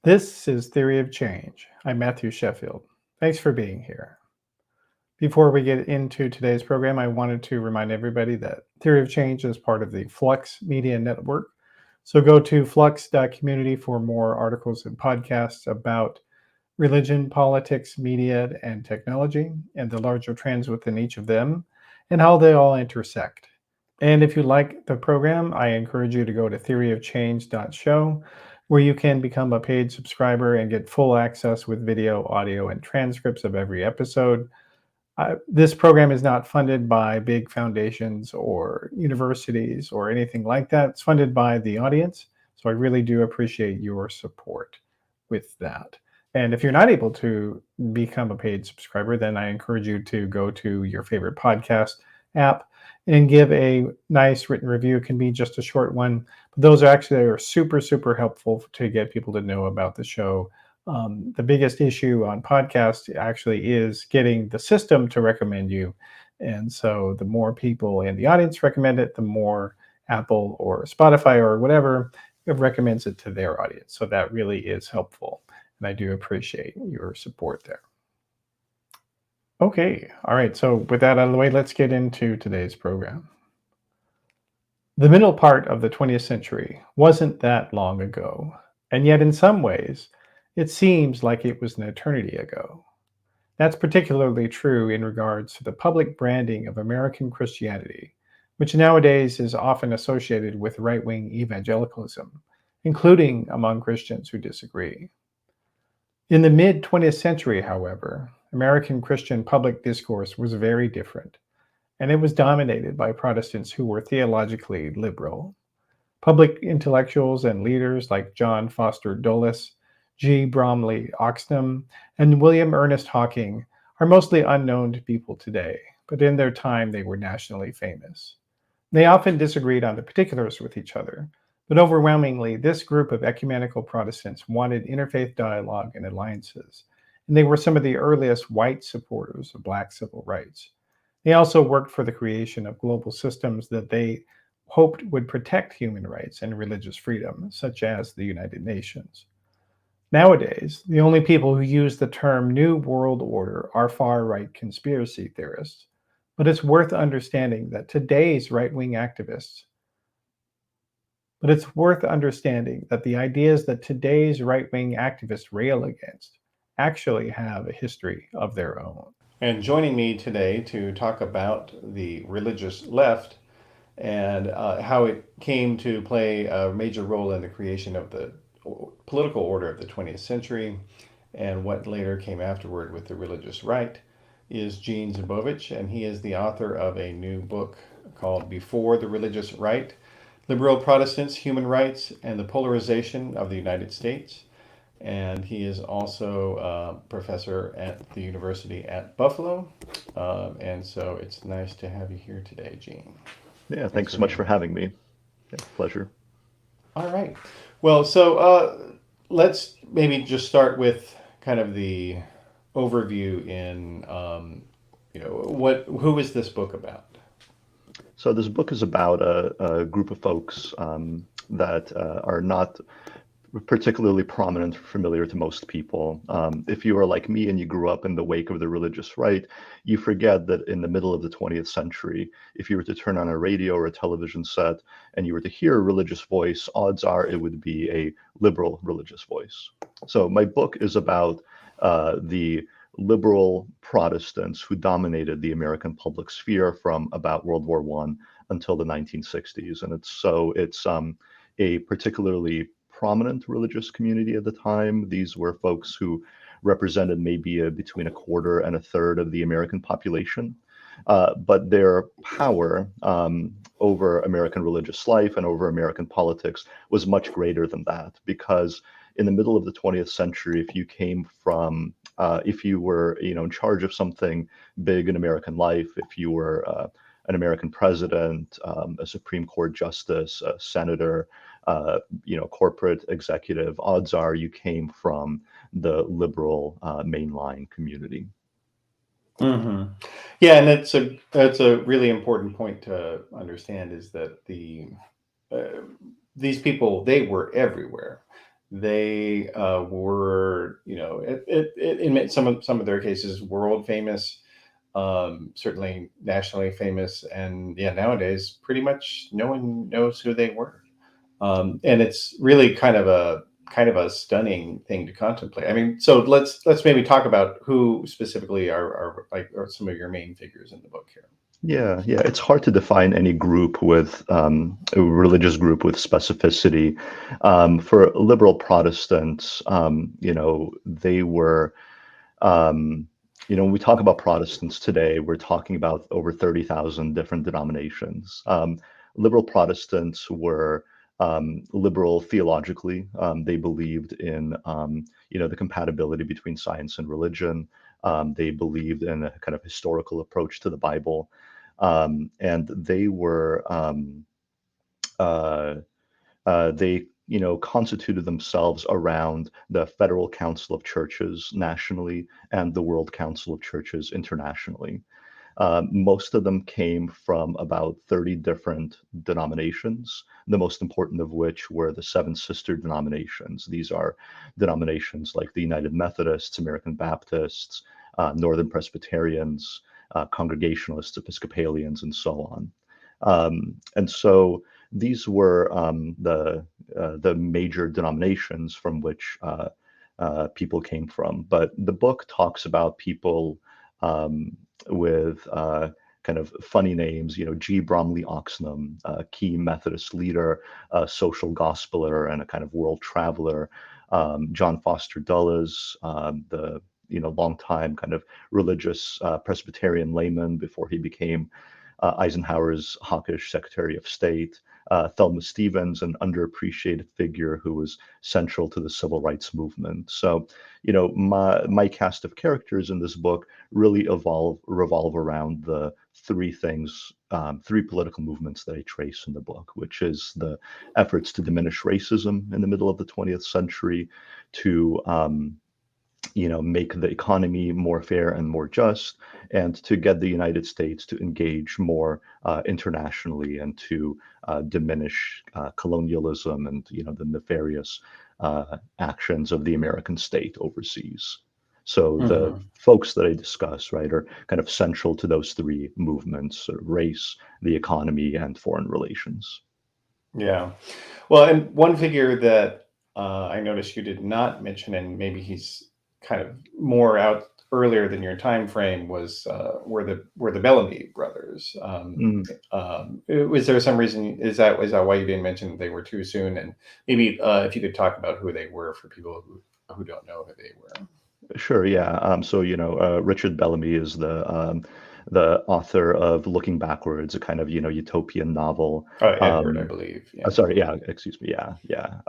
This is Theory of Change. I'm Matthew Sheffield. Thanks for being here. Before we get into today's program, I wanted to remind everybody that Theory of Change is part of the Flux Media Network. So go to flux.community for more articles and podcasts about religion, politics, media, and technology, and the larger trends within each of them, and how they all intersect. And if you like the program, I encourage you to go to theoryofchange.show, where you can become a paid subscriber and get full access with video, audio, and transcripts of every episode. This program is not funded by big foundations or universities or anything like that. It's funded by the audience. So I really do appreciate your support with that. And if you're not able to become a paid subscriber, then I encourage you to go to your favorite podcast app and give a nice written review. It can be just a short one, but those are super, super helpful to get people to know about the show. The biggest issue on podcasts actually is getting the system to recommend you. And so the more people in the audience recommend it, the more Apple or Spotify or whatever recommends it to their audience. So that really is helpful. And I do appreciate your support there. Okay, all right. So with that out of the way, let's get into today's program. The middle part of the 20th century wasn't that long ago, and yet in some ways, it seems like it was an eternity ago. That's particularly true in regards to the public branding of American Christianity, which nowadays is often associated with right-wing evangelicalism, including among Christians who disagree. In the mid-20th century, however, American Christian public discourse was very different, and it was dominated by Protestants who were theologically liberal. Public intellectuals and leaders like John Foster Dulles, G. Bromley Oxnam, and William Ernest Hocking are mostly unknown to people today, but in their time they were nationally famous. They often disagreed on the particulars with each other, but overwhelmingly, this group of ecumenical Protestants wanted interfaith dialogue and alliances, and they were some of the earliest white supporters of Black civil rights. They also worked for the creation of global systems that they hoped would protect human rights and religious freedom, such as the United Nations. Nowadays, the only people who use the term New World Order are far-right conspiracy theorists, but it's worth understanding that today's right-wing activists But it's worth understanding that the ideas that today's right-wing activists rail against actually have a history of their own. And joining me today to talk about the religious left and how it came to play a major role in the creation of the political order of the 20th century and what later came afterward with the religious right is Gene Zubovich, and he is the author of a new book called Before the Religious Right: Liberal Protestants, Human Rights, and the Polarization of the United States. And he is also a professor at the University at Buffalo. And so it's nice to have you here today, Gene. Yeah, thanks so much for having me. Yeah, pleasure. All right. Well, so let's maybe just start with kind of the overview in, who is this book about? So this book is about a group of folks that are not particularly prominent or familiar to most people. If you are like me and you grew up in the wake of the religious right, you forget that in the middle of the 20th century, if you were to turn on a radio or a television set and you were to hear a religious voice, odds are it would be a liberal religious voice. So my book is about the liberal Protestants who dominated the American public sphere from about World War I until the 1960s. And it's a particularly prominent religious community at the time. These were folks who represented maybe between a quarter and a third of the American population. But their power over American religious life and over American politics was much greater than that, because in the middle of the 20th century, if you came from, if you were, in charge of something big in American life, if you were an American president, a Supreme Court justice, a senator, corporate executive, odds are you came from the liberal mainline community. Mm-hmm. Yeah, and that's a really important point to understand, is that these people, they were everywhere. They were, in some of their cases, world famous, certainly nationally famous, and yeah, nowadays pretty much no one knows who they were, and it's really kind of a stunning thing to contemplate. I mean, so let's maybe talk about who specifically are some of your main figures in the book here. Yeah, yeah. It's hard to define any group with a religious group with specificity. For liberal Protestants, they were, um, when we talk about Protestants today, we're talking about over 30,000 different denominations. Liberal Protestants were liberal theologically. They believed in, the compatibility between science and religion. They believed in a kind of historical approach to the Bible, and they were uh, they constituted themselves around the Federal Council of Churches nationally and the World Council of Churches internationally. Most of them came from about 30 different denominations, the most important of which were the seven sister denominations. These are denominations like the United Methodists, American Baptists, Northern Presbyterians, Congregationalists, Episcopalians, and so on. And so these were the major denominations from which people came from. But the book talks about people with kind of funny names, G. Bromley Oxnam, a key Methodist leader, a social gospeler, and a kind of world traveler. John Foster Dulles, the longtime kind of religious Presbyterian layman before he became Eisenhower's hawkish Secretary of State. Thelma Stevens, an underappreciated figure who was central to the civil rights movement. So, my cast of characters in this book really revolve around the three things, three political movements that I trace in the book, which is the efforts to diminish racism in the middle of the 20th century, to make the economy more fair and more just, and to get the United States to engage more internationally and to diminish colonialism and the nefarious actions of the American state overseas. So the Hmm. folks that I discuss, right, are kind of central to those three movements: sort of race, the economy, and foreign relations. Yeah. Well, and one figure that I noticed you did not mention, and maybe he's kind of more out earlier than your time frame, were the Bellamy brothers. Mm. Was there some reason? Is that why you didn't mention they were too soon? And maybe if you could talk about who they were for people who don't know who they were. Sure, yeah. So, Richard Bellamy is the author of Looking Backwards, a kind of, utopian novel. Edward, I Um, believe. Yeah. Sorry, yeah, excuse me. Yeah, yeah,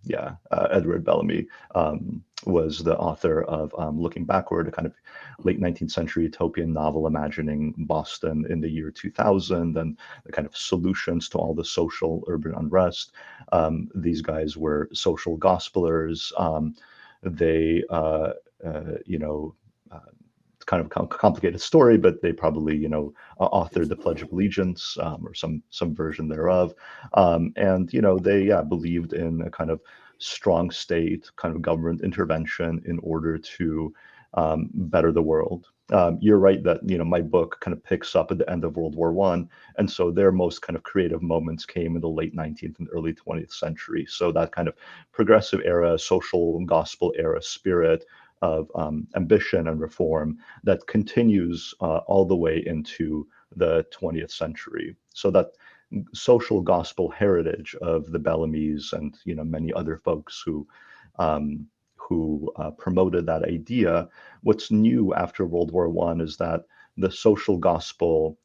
yeah. Edward Bellamy was the author of Looking Backward, a kind of late 19th century utopian novel imagining Boston in the year 2000 and the kind of solutions to all the social urban unrest. These guys were social gospelers. They, you know, it's kind of a complicated story, but they probably, authored the Pledge of Allegiance, or some version thereof, and they, yeah, believed in a kind of strong state, kind of government intervention in order to better the world. You're right that my book kind of picks up at the end of World War One, and so their most kind of creative moments came in the late 19th and early 20th century. So that kind of progressive era, social gospel era spirit of ambition and reform that continues all the way into the 20th century. So that social gospel heritage of the Bellamys and many other folks um, who promoted that idea. What's new after World War One is that the social gospel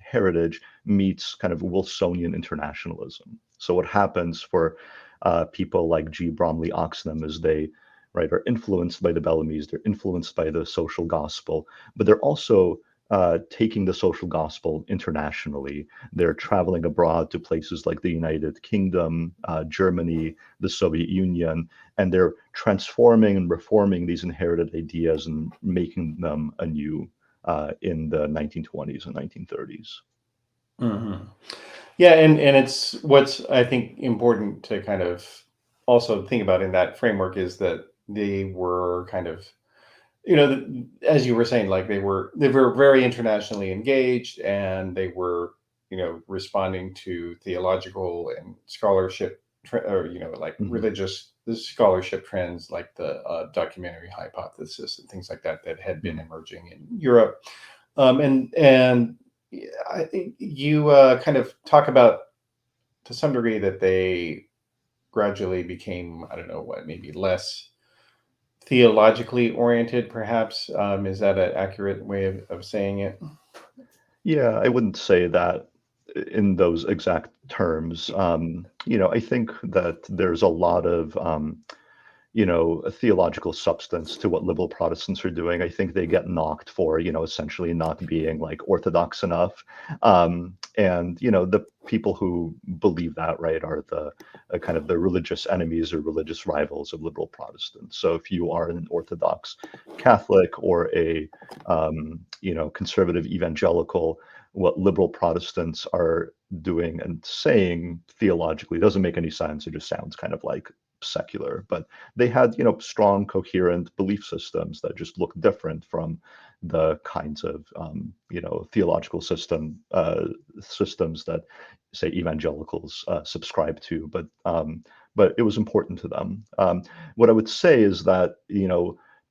heritage meets kind of Wilsonian internationalism. So what happens for people like G. Bromley Oxnam is they, right, are influenced by the Bellamys, they're influenced by the social gospel, but they're also taking the social gospel internationally. They're traveling abroad to places like the United Kingdom, Germany, the Soviet Union, and they're transforming and reforming these inherited ideas and making them anew in the 1920s and 1930s. Hmm. Yeah, and it's what's I think important to kind of also think about in that framework is that they were kind of, as you were saying, like they were very internationally engaged, and they were, responding to theological and scholarship, or like Hmm. religious scholarship trends, like the documentary hypothesis and things like that that had been Hmm. emerging in Europe. And yeah, I think you kind of talk about to some degree that they gradually became, I don't know what, maybe less theologically oriented, perhaps. Is that an accurate way of saying it? Yeah, I wouldn't say that in those exact terms. I think that there's a lot of a theological substance to what liberal Protestants are doing. I think they get knocked for, essentially not being like orthodox enough. And, the people who believe that, right, are the kind of the religious enemies or religious rivals of liberal Protestants. So if you are an Orthodox Catholic or a, conservative evangelical, what liberal Protestants are doing and saying theologically doesn't make any sense. It just sounds kind of like secular, but they had strong coherent belief systems that just look different from the kinds of theological systems that say evangelicals subscribe to, but it was important to them. What I would say is that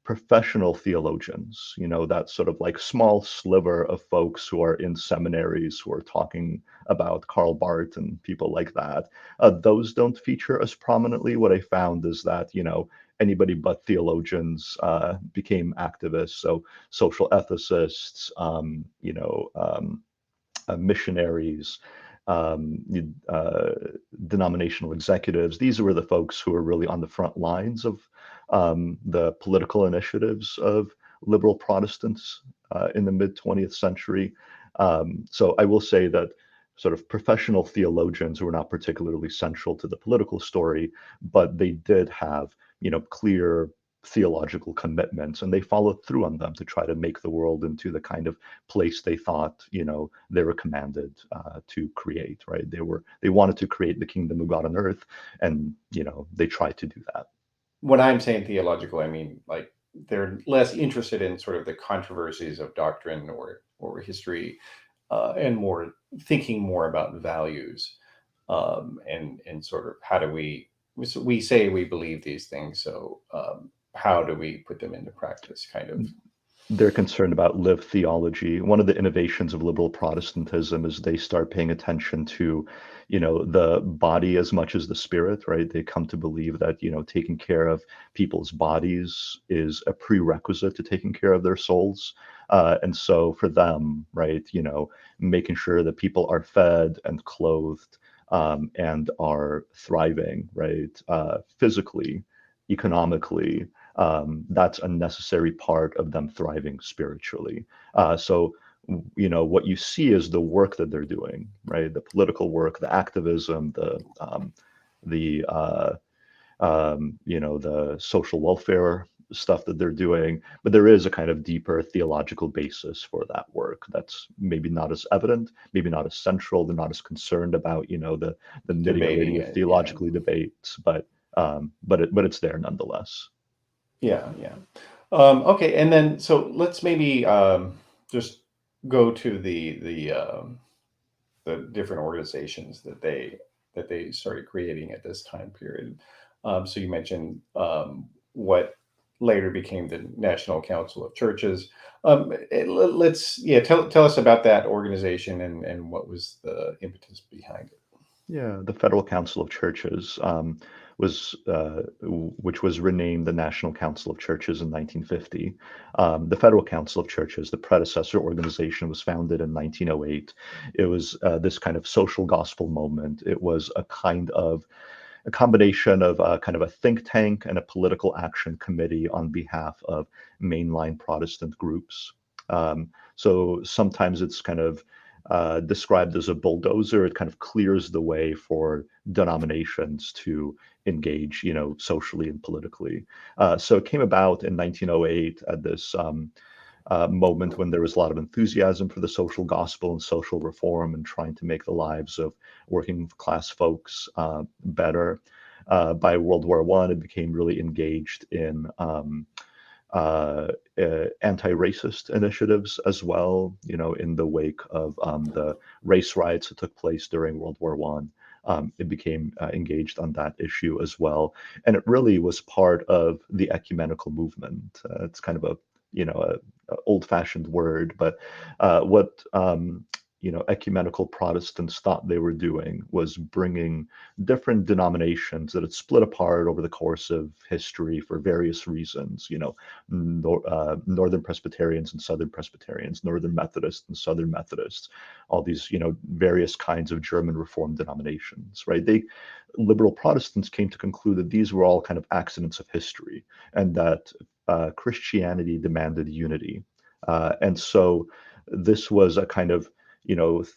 professional theologians, that sort of like small sliver of folks who are in seminaries who are talking about Karl Barth and people like that, those don't feature as prominently. What I found is that, anybody but theologians became activists. So social ethicists, missionaries, denominational executives. These were the folks who were really on the front lines of the political initiatives of liberal Protestants in the mid 20th century. So I will say that sort of professional theologians were not particularly central to the political story, but they did have, clear theological commitments, and they followed through on them to try to make the world into the kind of place they thought, they were commanded to create. Right? They wanted to create the kingdom of God on earth, and they tried to do that. When I'm saying theological, I mean like they're less interested in sort of the controversies of doctrine or history, and more thinking more about values, and sort of how do we say we believe these things, so how do we put them into practice, kind of. They're concerned about lived theology. One of the innovations of liberal Protestantism is they start paying attention to, the body as much as the spirit, right? They come to believe that, taking care of people's bodies is a prerequisite to taking care of their souls. And so for them, right, making sure that people are fed and clothed, and are thriving, right, physically, economically, that's a necessary part of them thriving spiritually. So, what you see is the work that they're doing, right? The political work, the activism, the the social welfare stuff that they're doing, but there is a kind of deeper theological basis for that work that's maybe not as evident, maybe not as central. They're not as concerned about the nitty Debating gritty of it, yeah. theologically debates, but it's there nonetheless. Yeah, yeah. Okay, and then so let's maybe just go to the different organizations that they started creating at this time period. So you mentioned what later became the National Council of Churches. Let's, yeah, tell us about that organization and what was the impetus behind it. Yeah, the Federal Council of Churches which was renamed the National Council of Churches in 1950. The Federal Council of Churches, the predecessor organization, was founded in 1908. It was this kind of social gospel moment. It was a combination of kind of a think tank and a political action committee on behalf of mainline Protestant groups. So sometimes it's kind of described as a bulldozer. It kind of clears the way for denominations to engage, socially and politically. So it came about in 1908 at this moment when there was a lot of enthusiasm for the social gospel and social reform and trying to make the lives of working class folks better. By World War I, it became really engaged in anti-racist initiatives as well. In the wake of the race riots that took place during World War One, it became engaged on that issue as well, and it really was part of the ecumenical movement. It's kind of a old-fashioned word, but what ecumenical Protestants thought they were doing was bringing different denominations that had split apart over the course of history for various reasons. Northern Presbyterians and Southern Presbyterians, Northern Methodists and Southern Methodists, all these various kinds of German Reformed denominations. Right? Liberal Protestants came to conclude that these were all kind of accidents of history, and that Christianity demanded unity. And so this was a kind of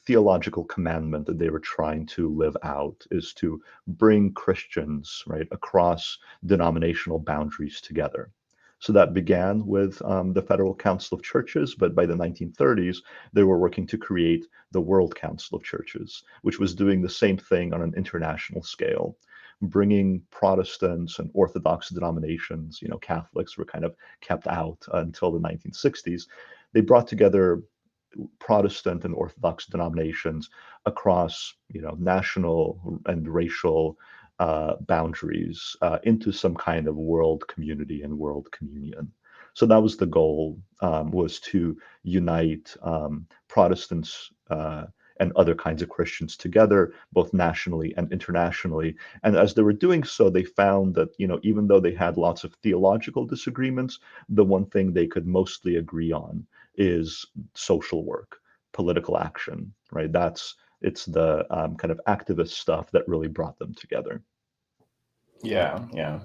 theological commandment that they were trying to live out, is to bring Christians, right, across denominational boundaries together. So that began with the Federal Council of Churches, but by the 1930s, they were working to create the World Council of Churches, which was doing the same thing on an international scale, bringing Protestants and Orthodox denominations. Catholics were kind of kept out until the 1960s. They brought together Protestant and Orthodox denominations across, national and racial boundaries into some kind of world community and world communion. So that was the goal, was to unite Protestants and other kinds of Christians together, both nationally and internationally. And as they were doing so, they found that, even though they had lots of theological disagreements, the one thing they could mostly agree on is social work, political action, right? It's the kind of activist stuff that really brought them together. Yeah, yeah.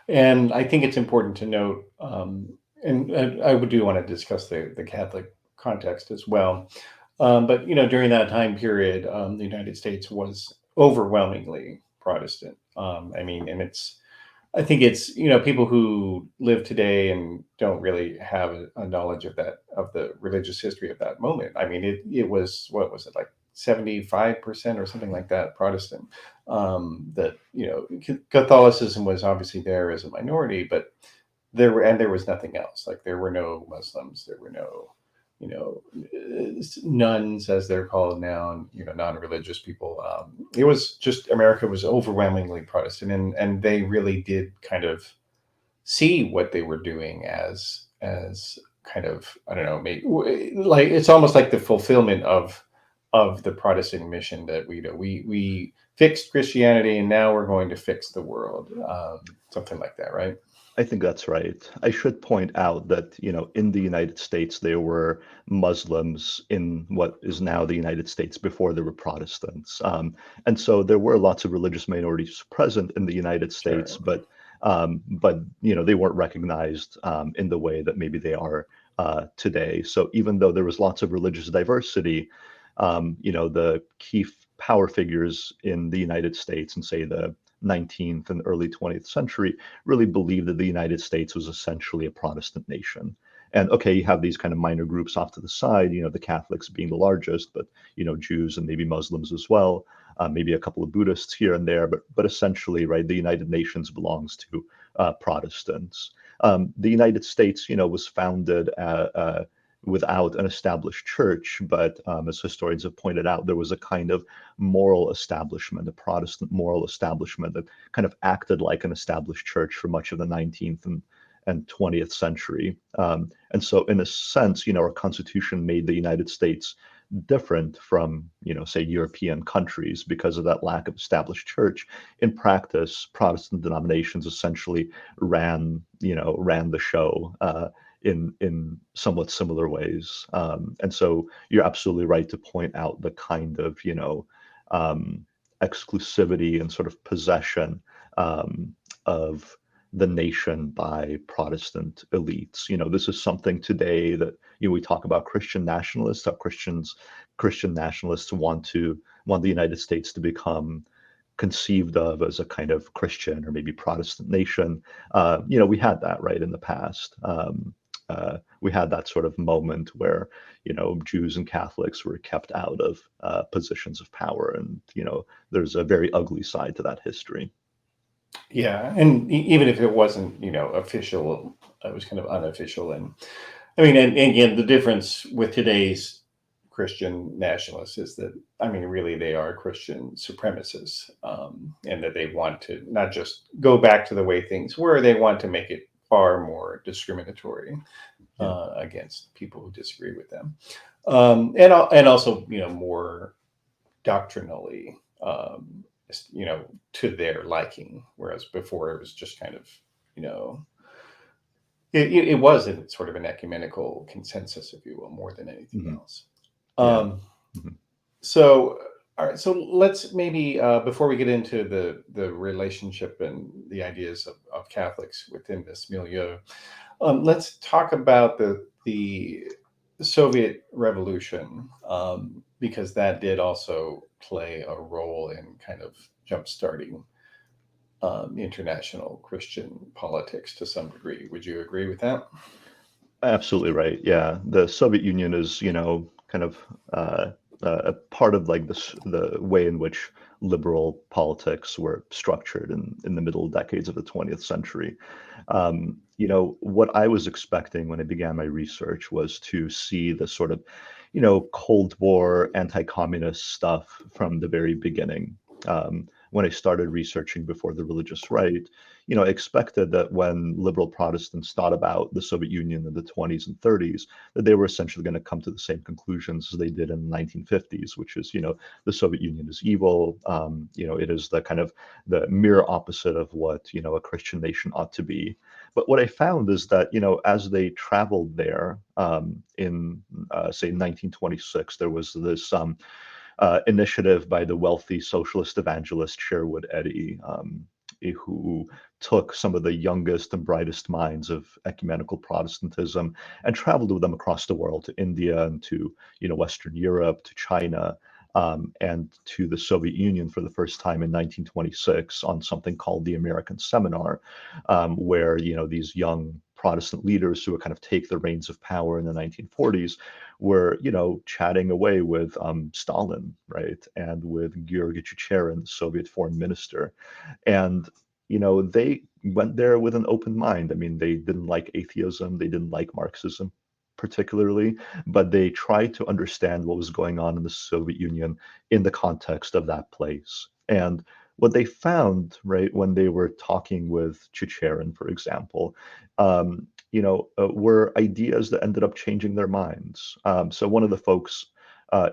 And I think it's important to note, and I do want to discuss the Catholic context as well. But during that time period, the United States was overwhelmingly Protestant. I mean, and I think it's people who live today and don't really have a knowledge of the religious history of that moment. I mean, it was, what was it, like 75% or something like that Protestant. That Catholicism was obviously there as a minority, but there was nothing else. Like, there were no Muslims, there were no nuns, as they're called now, and non-religious people. It was just, America was overwhelmingly Protestant, and they really did kind of see what they were doing as kind of, I don't know, maybe, like, it's almost like the fulfillment of the Protestant mission, that we fixed Christianity and now we're going to fix the world, something like that, right? I think that's right. I should point out that, in the United States, there were Muslims in what is now the United States before there were Protestants. And so there were lots of religious minorities present in the United States, Sure. but they weren't recognized in the way that maybe they are today. So even though there was lots of religious diversity, the key power figures in the United States, and say the 19th and early 20th century, really believed that the United States was essentially a Protestant nation. And okay, you have these kind of minor groups off to the side, the Catholics being the largest, but Jews and maybe Muslims as well, maybe a couple of Buddhists here and there, but essentially, right, the United Nations belongs to Protestants. The United States, was founded without an established church, but as historians have pointed out, there was a kind of moral establishment, a Protestant moral establishment that kind of acted like an established church for much of the 19th and 20th century. And so in a sense, our Constitution made the United States different from, say, European countries because of that lack of established church. In practice, Protestant denominations essentially ran the show in somewhat similar ways. And so you're absolutely right to point out the kind of, exclusivity and sort of possession of the nation by Protestant elites. This is something today that we talk about Christian nationalists. How Christian nationalists want the United States to become conceived of as a kind of Christian or maybe Protestant nation. We had that, right, in the past. We had that sort of moment where Jews and Catholics were kept out of positions of power, and there's a very ugly side to that history. Yeah, and even if it wasn't, official, it was kind of unofficial. And I mean, and again, the difference with today's Christian nationalists is that, I mean, really, they are Christian supremacists, and that they want to not just go back to the way things were; they want to make it far more discriminatory Yeah. against people who disagree with them, and also, more doctrinally, to their liking, whereas before it was just kind of, you know, it was in sort of an ecumenical consensus, if you will, more than anything Hmm. else. Yeah. Um, Hmm. so, all right, so let's maybe before we get into the relationship and the ideas of Catholics within this milieu, let's talk about the Soviet Revolution, because that did also play a role in kind of jump-starting international Christian politics to some degree. Would you agree with that? Absolutely right. Yeah, the Soviet Union is, kind of uh, a part of like the way in which liberal politics were structured in the middle decades of the 20th century. What I was expecting when I began my research was to see the sort of, Cold War anti-communist stuff from the very beginning. When I started researching before the religious right, I expected that when liberal Protestants thought about the Soviet Union in the 20s and 30s, that they were essentially going to come to the same conclusions as they did in the 1950s, which is, the Soviet Union is evil. It is the kind of the mirror opposite of what, a Christian nation ought to be. But what I found is that, as they traveled there in, say, 1926, there was this initiative by the wealthy socialist evangelist Sherwood Eddy, who took some of the youngest and brightest minds of ecumenical Protestantism and traveled with them across the world to India and to Western Europe, to China, and to the Soviet Union for the first time in 1926 on something called the American Seminar, where these young Protestant leaders who would kind of take the reins of power in the 1940s were, chatting away with Stalin, right, and with Georgy Chicherin, the Soviet foreign minister, and they went there with an open mind. I mean, they didn't like atheism, they didn't like Marxism particularly, but they tried to understand what was going on in the Soviet Union in the context of that place. And what they found, right, when they were talking with Chicherin, for example, were ideas that ended up changing their minds. So one of the folks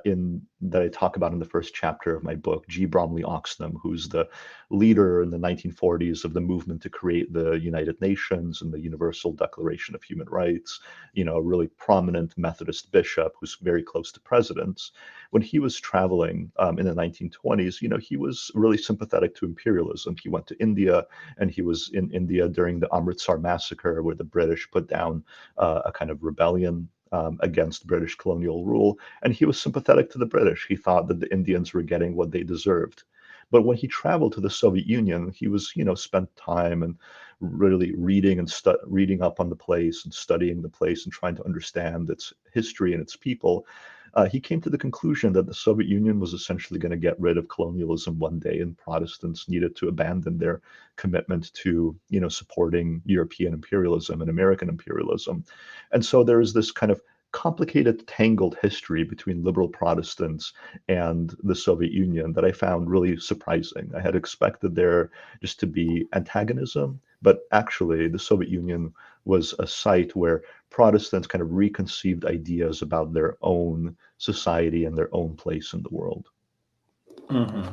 in that I talk about in the first chapter of my book, Bromley Oxnam, who's the leader in the 1940s of the movement to create the United Nations and the Universal Declaration of Human Rights, a really prominent Methodist bishop who's very close to presidents. When he was traveling in the 1920s, he was really sympathetic to imperialism. He went to India, and he was in India during the Amritsar massacre, where the British put down a kind of rebellion against British colonial rule. And he was sympathetic to the British. He thought that the Indians were getting what they deserved. But when he traveled to the Soviet Union, he was, spent time and really reading and reading up on the place and studying the place and trying to understand its history and its people. He came to the conclusion that the Soviet Union was essentially going to get rid of colonialism one day, and Protestants needed to abandon their commitment to, supporting European imperialism and American imperialism. And so there is this kind of complicated, tangled history between liberal Protestants and the Soviet Union that I found really surprising. I had expected there just to be antagonism, but actually, the Soviet Union was a site where Protestants kind of reconceived ideas about their own society and their own place in the world. Hmm.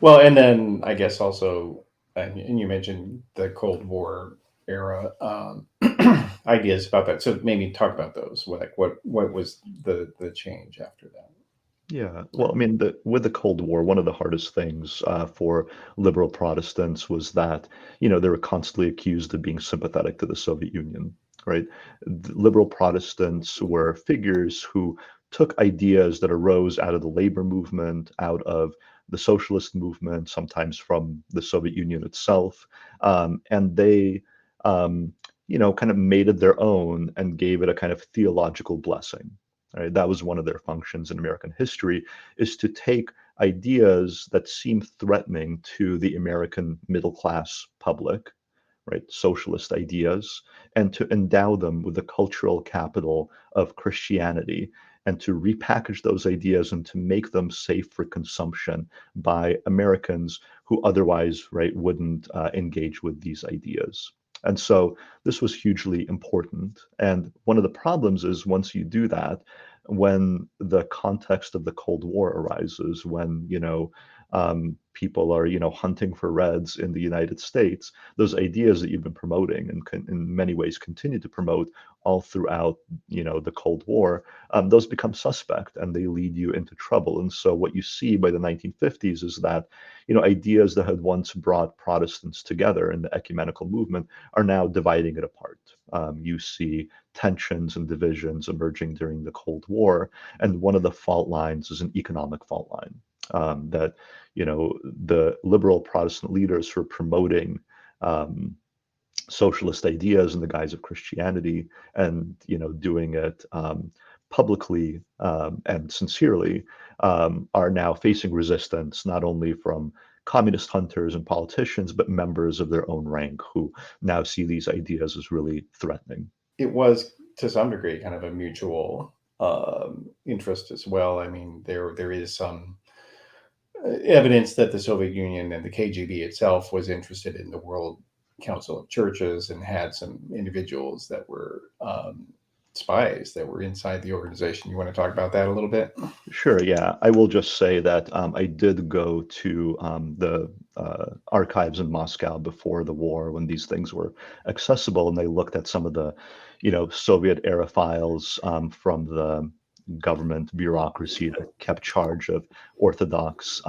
Well, and then I guess also, and you mentioned the Cold War era ideas about that. So maybe talk about those. What was the change after that? Yeah, well, I mean, with the Cold War, one of the hardest things for liberal Protestants was that, they were constantly accused of being sympathetic to the Soviet Union, right? Liberal Protestants were figures who took ideas that arose out of the labor movement, out of the socialist movement, sometimes from the Soviet Union itself, and they, kind of made it their own and gave it a kind of theological blessing. Right? That was one of their functions in American history, is to take ideas that seem threatening to the American middle class public, right? Socialist ideas, and to endow them with the cultural capital of Christianity, and to repackage those ideas and to make them safe for consumption by Americans who otherwise, right, wouldn't engage with these ideas. And so this was hugely important. And one of the problems is once you do that, when the context of the Cold War arises, when people are hunting for Reds in the United States, those ideas that you've been promoting and in many ways continue to promote all throughout the Cold War, those become suspect and they lead you into trouble. And so what you see by the 1950s is that ideas that had once brought Protestants together in the ecumenical movement are now dividing it apart. You see tensions and divisions emerging during the Cold War, and one of the fault lines is an economic fault line. That the liberal Protestant leaders who are promoting socialist ideas in the guise of Christianity, and doing it publicly and sincerely, are now facing resistance not only from communist hunters and politicians, but members of their own rank who now see these ideas as really threatening. It was to some degree kind of a mutual interest as well. I mean, there is some evidence that the Soviet Union and the KGB itself was interested in the World Council of Churches and had some individuals that were spies that were inside the organization. You want to talk about that a little bit? Sure, yeah. I will just say that I did go to the archives in Moscow before the war when these things were accessible, and they looked at some of the, Soviet era files from the government bureaucracy that kept charge of Orthodox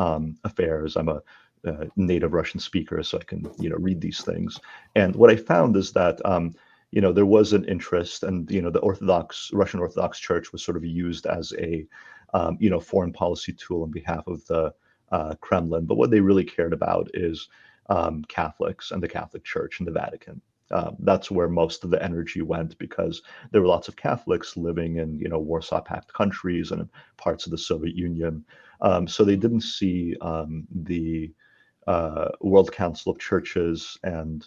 affairs. I'm a native Russian speaker, so I can, read these things. And what I found is that there was an interest, and the Russian Orthodox Church was sort of used as a foreign policy tool on behalf of the Kremlin. But what they really cared about is Catholics and the Catholic Church and the Vatican. That's where most of the energy went, because there were lots of Catholics living in Warsaw Pact countries and in parts of the Soviet Union. So they didn't see the World Council of Churches and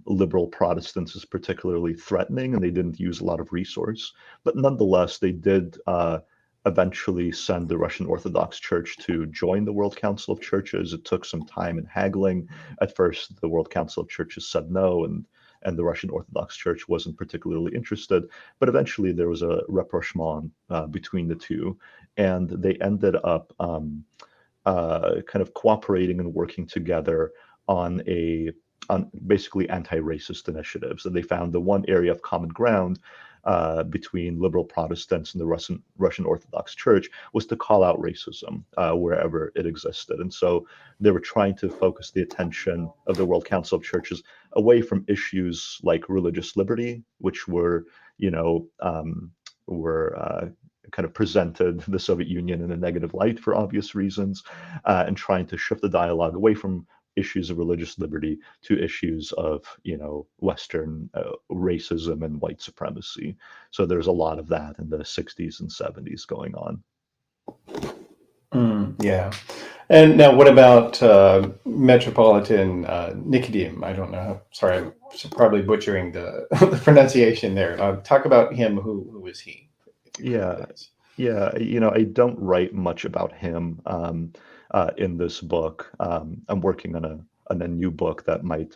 liberal Protestants as particularly threatening, and they didn't use a lot of resource. But nonetheless, they did eventually send the Russian Orthodox Church to join the World Council of Churches. It took some time and haggling. At first, the World Council of Churches said no, and the Russian Orthodox Church wasn't particularly interested. But eventually, there was a rapprochement between the two, and they ended up kind of cooperating and working together on basically anti-racist initiatives. And they found the one area of common ground between liberal Protestants and the Russian Orthodox Church was to call out racism wherever it existed. And so they were trying to focus the attention of the World Council of Churches away from issues like religious liberty, which were kind of presented the Soviet Union in a negative light for obvious reasons, and trying to shift the dialogue away from issues of religious liberty to issues of Western racism and white supremacy. So there's a lot of that in the 60s and 70s going on. Yeah. And now, what about Metropolitan Nicodim? I don't know. Sorry, I'm probably butchering the, the pronunciation there. Talk about him. Who was he? Yeah, yeah. I don't write much about him in this book. I'm working on a new book that might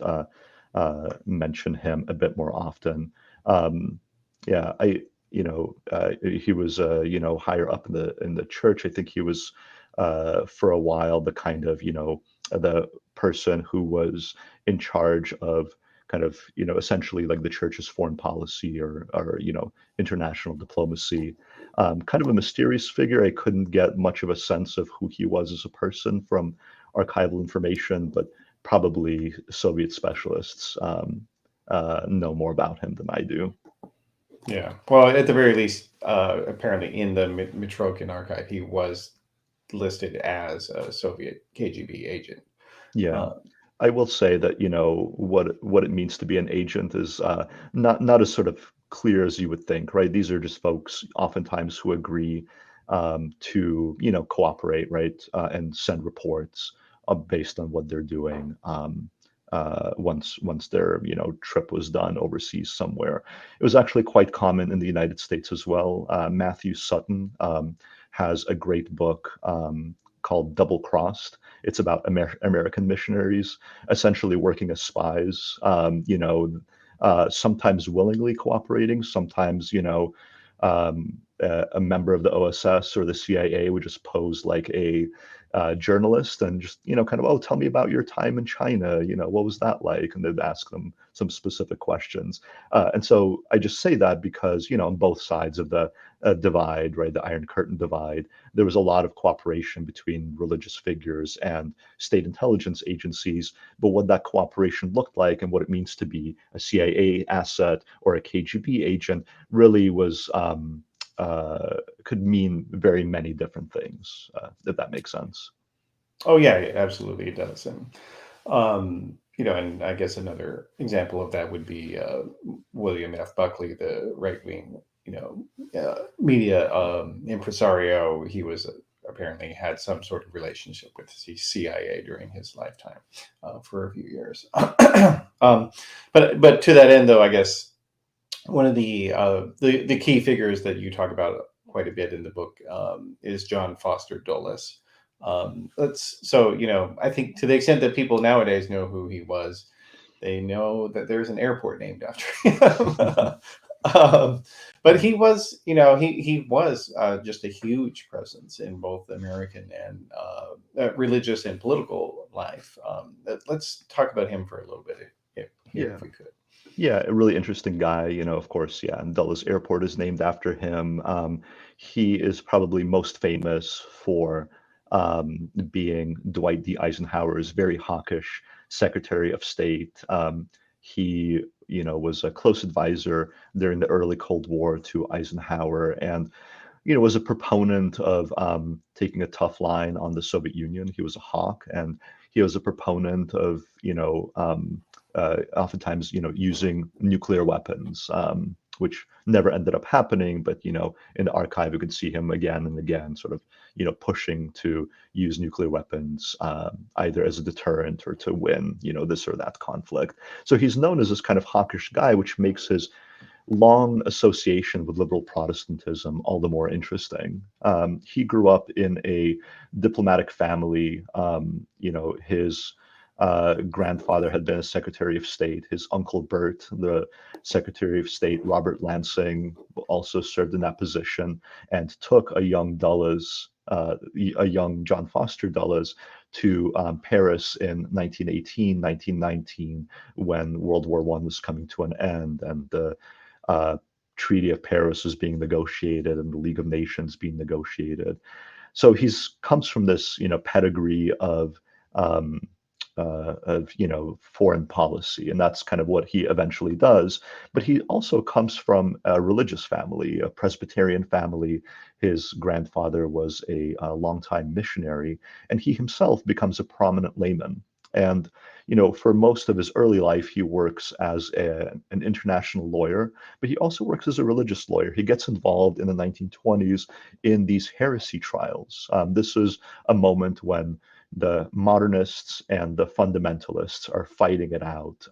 mention him a bit more often. Yeah, he was higher up in the church. I think he was for a while the kind of the person who was in charge of kind of essentially like the church's foreign policy or international diplomacy. Kind of a mysterious figure. I couldn't get much of a sense of who he was as a person from archival information, but probably Soviet specialists know more about him than I do. Yeah. Well, at the very least, apparently in the Mitrokhin archive, he was listed as a Soviet KGB agent. Yeah. Uh, I will say that what it means to be an agent is not as sort of clear as you would think, right? These are just folks oftentimes who agree to cooperate, right, and send reports based on what they're doing. Once their trip was done overseas somewhere, it was actually quite common in the United States as well. Matthew Sutton has a great book called Double Crossed. It's about American missionaries essentially working as spies. Sometimes willingly cooperating, sometimes a member of the OSS or the CIA would just pose like a journalist and just kind of, oh, tell me about your time in China, what was that like, and they'd ask them some specific questions. And so I just say that because on both sides of the divide, right, the Iron Curtain divide, there was a lot of cooperation between religious figures and state intelligence agencies. But what that cooperation looked like and what it means to be a CIA asset or a KGB agent really was could mean very many different things, if that makes sense. Oh yeah, absolutely it does. And I guess another example of that would be William F. Buckley, the right wing, media impresario. He was apparently had some sort of relationship with the CIA during his lifetime for a few years. But to that end, though, I guess one of the key figures that you talk about quite a bit in the book is John Foster Dulles. I think to the extent that people nowadays know who he was, they know that there's an airport named after him. But he was, he was just a huge presence in both American and religious and political life. Let's talk about him for a little bit here, Yeah. if we could. Yeah, a really interesting guy, of course, yeah. And Dulles Airport is named after him. He is probably most famous for being Dwight D. Eisenhower's very hawkish Secretary of State. He, was a close advisor during the early Cold War to Eisenhower, and was a proponent of taking a tough line on the Soviet Union. He was a hawk, and he was a proponent of, oftentimes, using nuclear weapons, which never ended up happening. But, in the archive, you can see him again and again, sort of, pushing to use nuclear weapons, either as a deterrent or to win, this or that conflict. So he's known as this kind of hawkish guy, which makes his long association with liberal Protestantism all the more interesting. He grew up in a diplomatic family. His grandfather had been a Secretary of State. His uncle Bert, the Secretary of State, Robert Lansing, also served in that position and took a young Dulles, a young John Foster Dulles, to Paris in 1918, 1919, when World War I was coming to an end and the uh, Treaty of Paris was being negotiated and the League of Nations being negotiated. So he's comes from this, pedigree um, foreign policy, and that's kind of what he eventually does. But he also comes from a religious family, a Presbyterian family. His grandfather was a longtime missionary, and he himself becomes a prominent layman. And for most of his early life, he works as an international lawyer, but he also works as a religious lawyer. He gets involved in the 1920s in these heresy trials. This is a moment when the modernists and the fundamentalists are fighting it out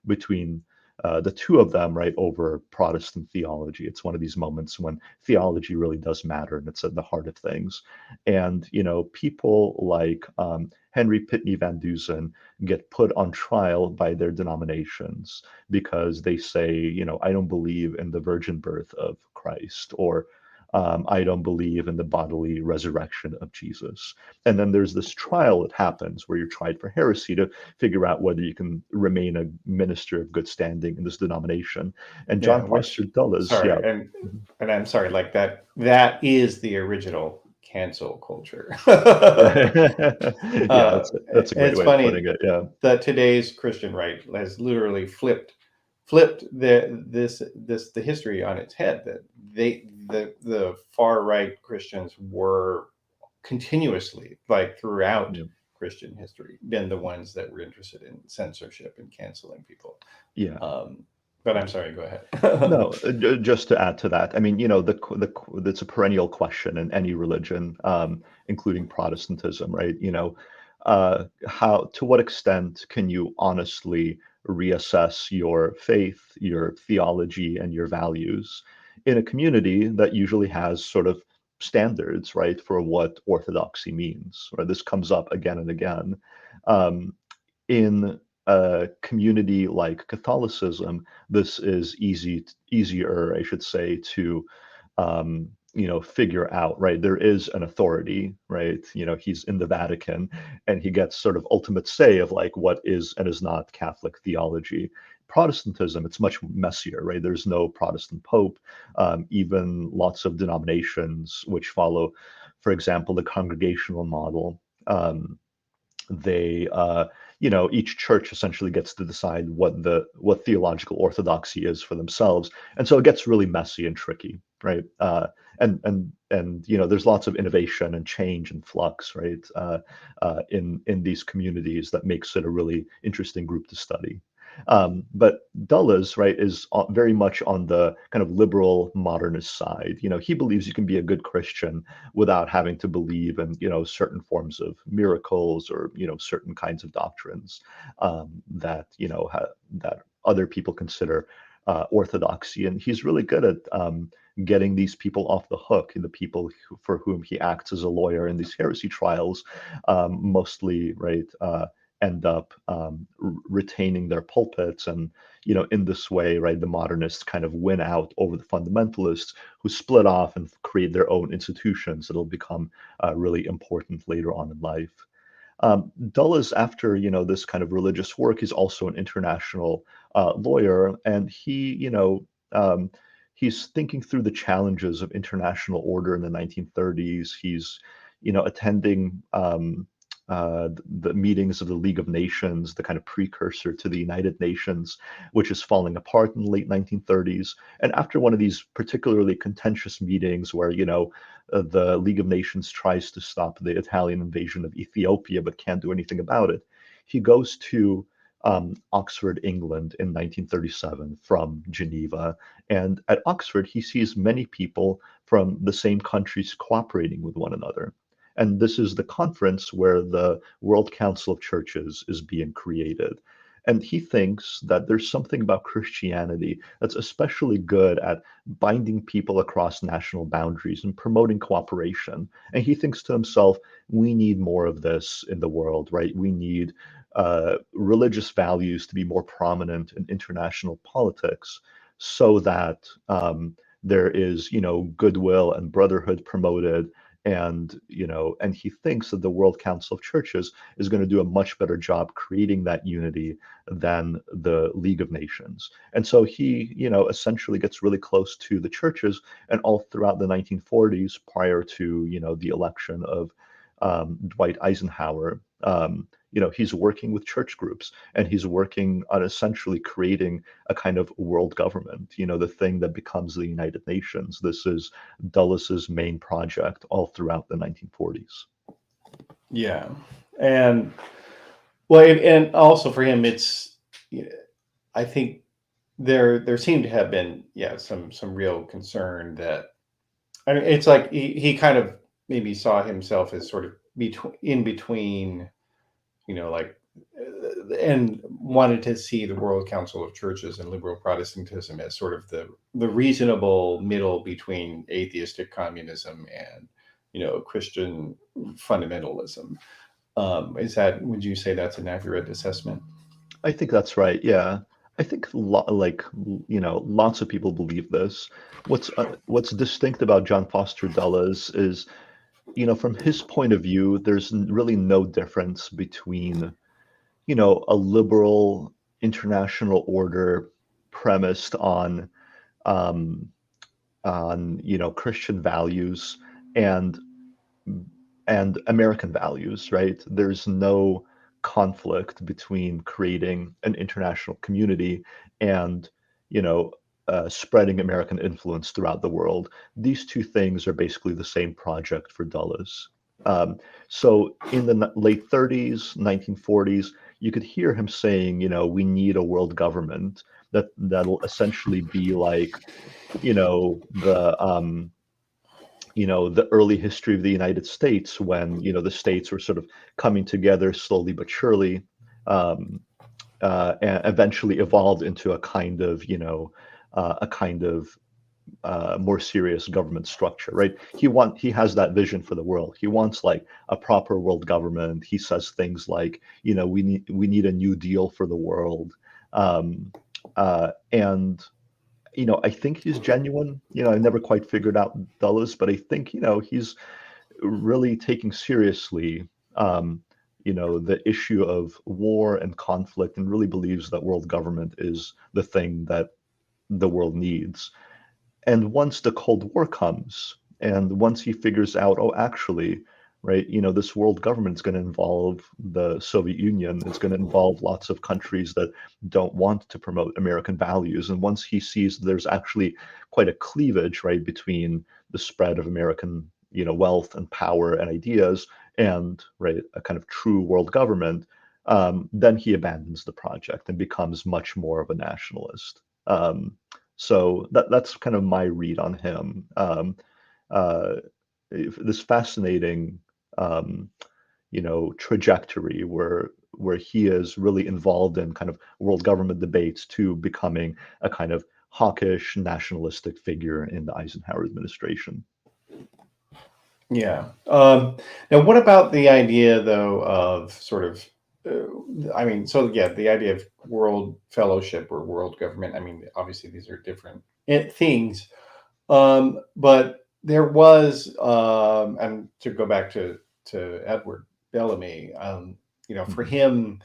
between the two of them, right, over Protestant theology. It's one of these moments when theology really does matter and it's at the heart of things. And, people like Henry Pitney Van Dusen get put on trial by their denominations because they say, I don't believe in the virgin birth of Christ, or I don't believe in the bodily resurrection of Jesus. And then there's this trial that happens where you're tried for heresy to figure out whether you can remain a minister of good standing in this denomination. And Yeah, John which Foster Dulles, yeah. sorry, and I'm sorry, like that is the original cancel culture. Yeah, that's a great It's way of funny putting it. Yeah. that today's Christian right has literally flipped the history on its head. That the far right Christians were continuously, like throughout Yeah. Christian history, been the ones that were interested in censorship and canceling people. Yeah. Um, But I'm sorry, go ahead. No, just to add to that, I mean, it's a perennial question in any religion, including Protestantism, right? How, to what extent can you honestly reassess your faith, your theology, and your values in a community that usually has sort of standards, right, for what orthodoxy means, right? This comes up again and again. Um, in a community like Catholicism, this is easier, I should say, to figure out, right? There is an authority, right? He's in the Vatican, and he gets sort of ultimate say of like what is and is not Catholic theology. Protestantism, it's much messier, right? There's no Protestant pope. Even lots of denominations which follow, for example, the congregational model. They each church essentially gets to decide what theological orthodoxy is for themselves, and so it gets really messy and tricky, right? And there's lots of innovation and change and flux, right? In these communities that makes it a really interesting group to study. But Dulles, right, is very much on the kind of liberal modernist side. He believes you can be a good Christian without having to believe in certain forms of miracles or certain kinds of doctrines that that other people consider orthodoxy. And he's really good at getting these people off the hook. The people for whom he acts as a lawyer in these heresy trials mostly, right, end up retaining their pulpits. And in this way, right, the modernists kind of win out over the fundamentalists, who split off and create their own institutions that'll become really important later on in life. Dulles, after this kind of religious work, he's also an international lawyer, and he's thinking through the challenges of international order in the 1930s. He's attending the meetings of the League of Nations, the kind of precursor to the United Nations, which is falling apart in the late 1930s. And after one of these particularly contentious meetings where, the League of Nations tries to stop the Italian invasion of Ethiopia but can't do anything about it, he goes to Oxford, England in 1937 from Geneva. And at Oxford, he sees many people from the same countries cooperating with one another. And this is the conference where the World Council of Churches is being created. And he thinks that there's something about Christianity that's especially good at binding people across national boundaries and promoting cooperation. And he thinks to himself, we need more of this in the world, right? We need religious values to be more prominent in international politics so that there is, goodwill and brotherhood promoted. And he thinks that the World Council of Churches is going to do a much better job creating that unity than the League of Nations. And so he essentially gets really close to the churches. And all throughout the 1940s, prior to the election of Dwight Eisenhower, he's working with church groups, and he's working on essentially creating a kind of world government, the thing that becomes the United Nations. This is Dulles's main project all throughout the 1940s. Yeah. And well, and also for him, it's, I think there seemed to have been, some real concern that, I mean, it's like he kind of maybe saw himself as sort of in between, like, and wanted to see the World Council of Churches and liberal Protestantism as sort of the reasonable middle between atheistic communism and, Christian fundamentalism. Would you say that's an accurate assessment? I think that's right. Yeah. I think lots of people believe this. What's distinct about John Foster Dulles is, from his point of view, there's really no difference between a liberal international order premised um, on Christian values and American values, right? There's no conflict between creating an international community and you know spreading American influence throughout the world. These two things are basically the same project for Dulles. Um, so in the late 30s, 1940s, you could hear him saying, we need a world government. that'll essentially be like, you know, the early history of the United States, when the states were sort of coming together slowly but surely, um, and eventually evolved into a kind of more serious government structure, right? He has that vision for the world. He wants like a proper world government. He says things like, we need a new deal for the world, and I think he's genuine. I never quite figured out Dulles, but I think he's really taking seriously, the issue of war and conflict, and really believes that world government is the thing that the world needs. And once the Cold War comes, and once he figures out, oh, actually, right, this world government is going to involve the Soviet Union, it's going to involve lots of countries that don't want to promote American values. And once he sees there's actually quite a cleavage, right, between the spread of American, wealth and power and ideas, and right, a kind of true world government, then he abandons the project and becomes much more of a nationalist. So that's kind of my read on him. Uh, this fascinating, um, trajectory where he is really involved in kind of world government debates to becoming a kind of hawkish nationalistic figure in the Eisenhower administration. Yeah. Now, what about the idea, though, of sort of, I mean, so yeah, the idea of world fellowship or world government. I mean, obviously these are different things, but there was, and to go back to Edward Bellamy, for Mhm. him,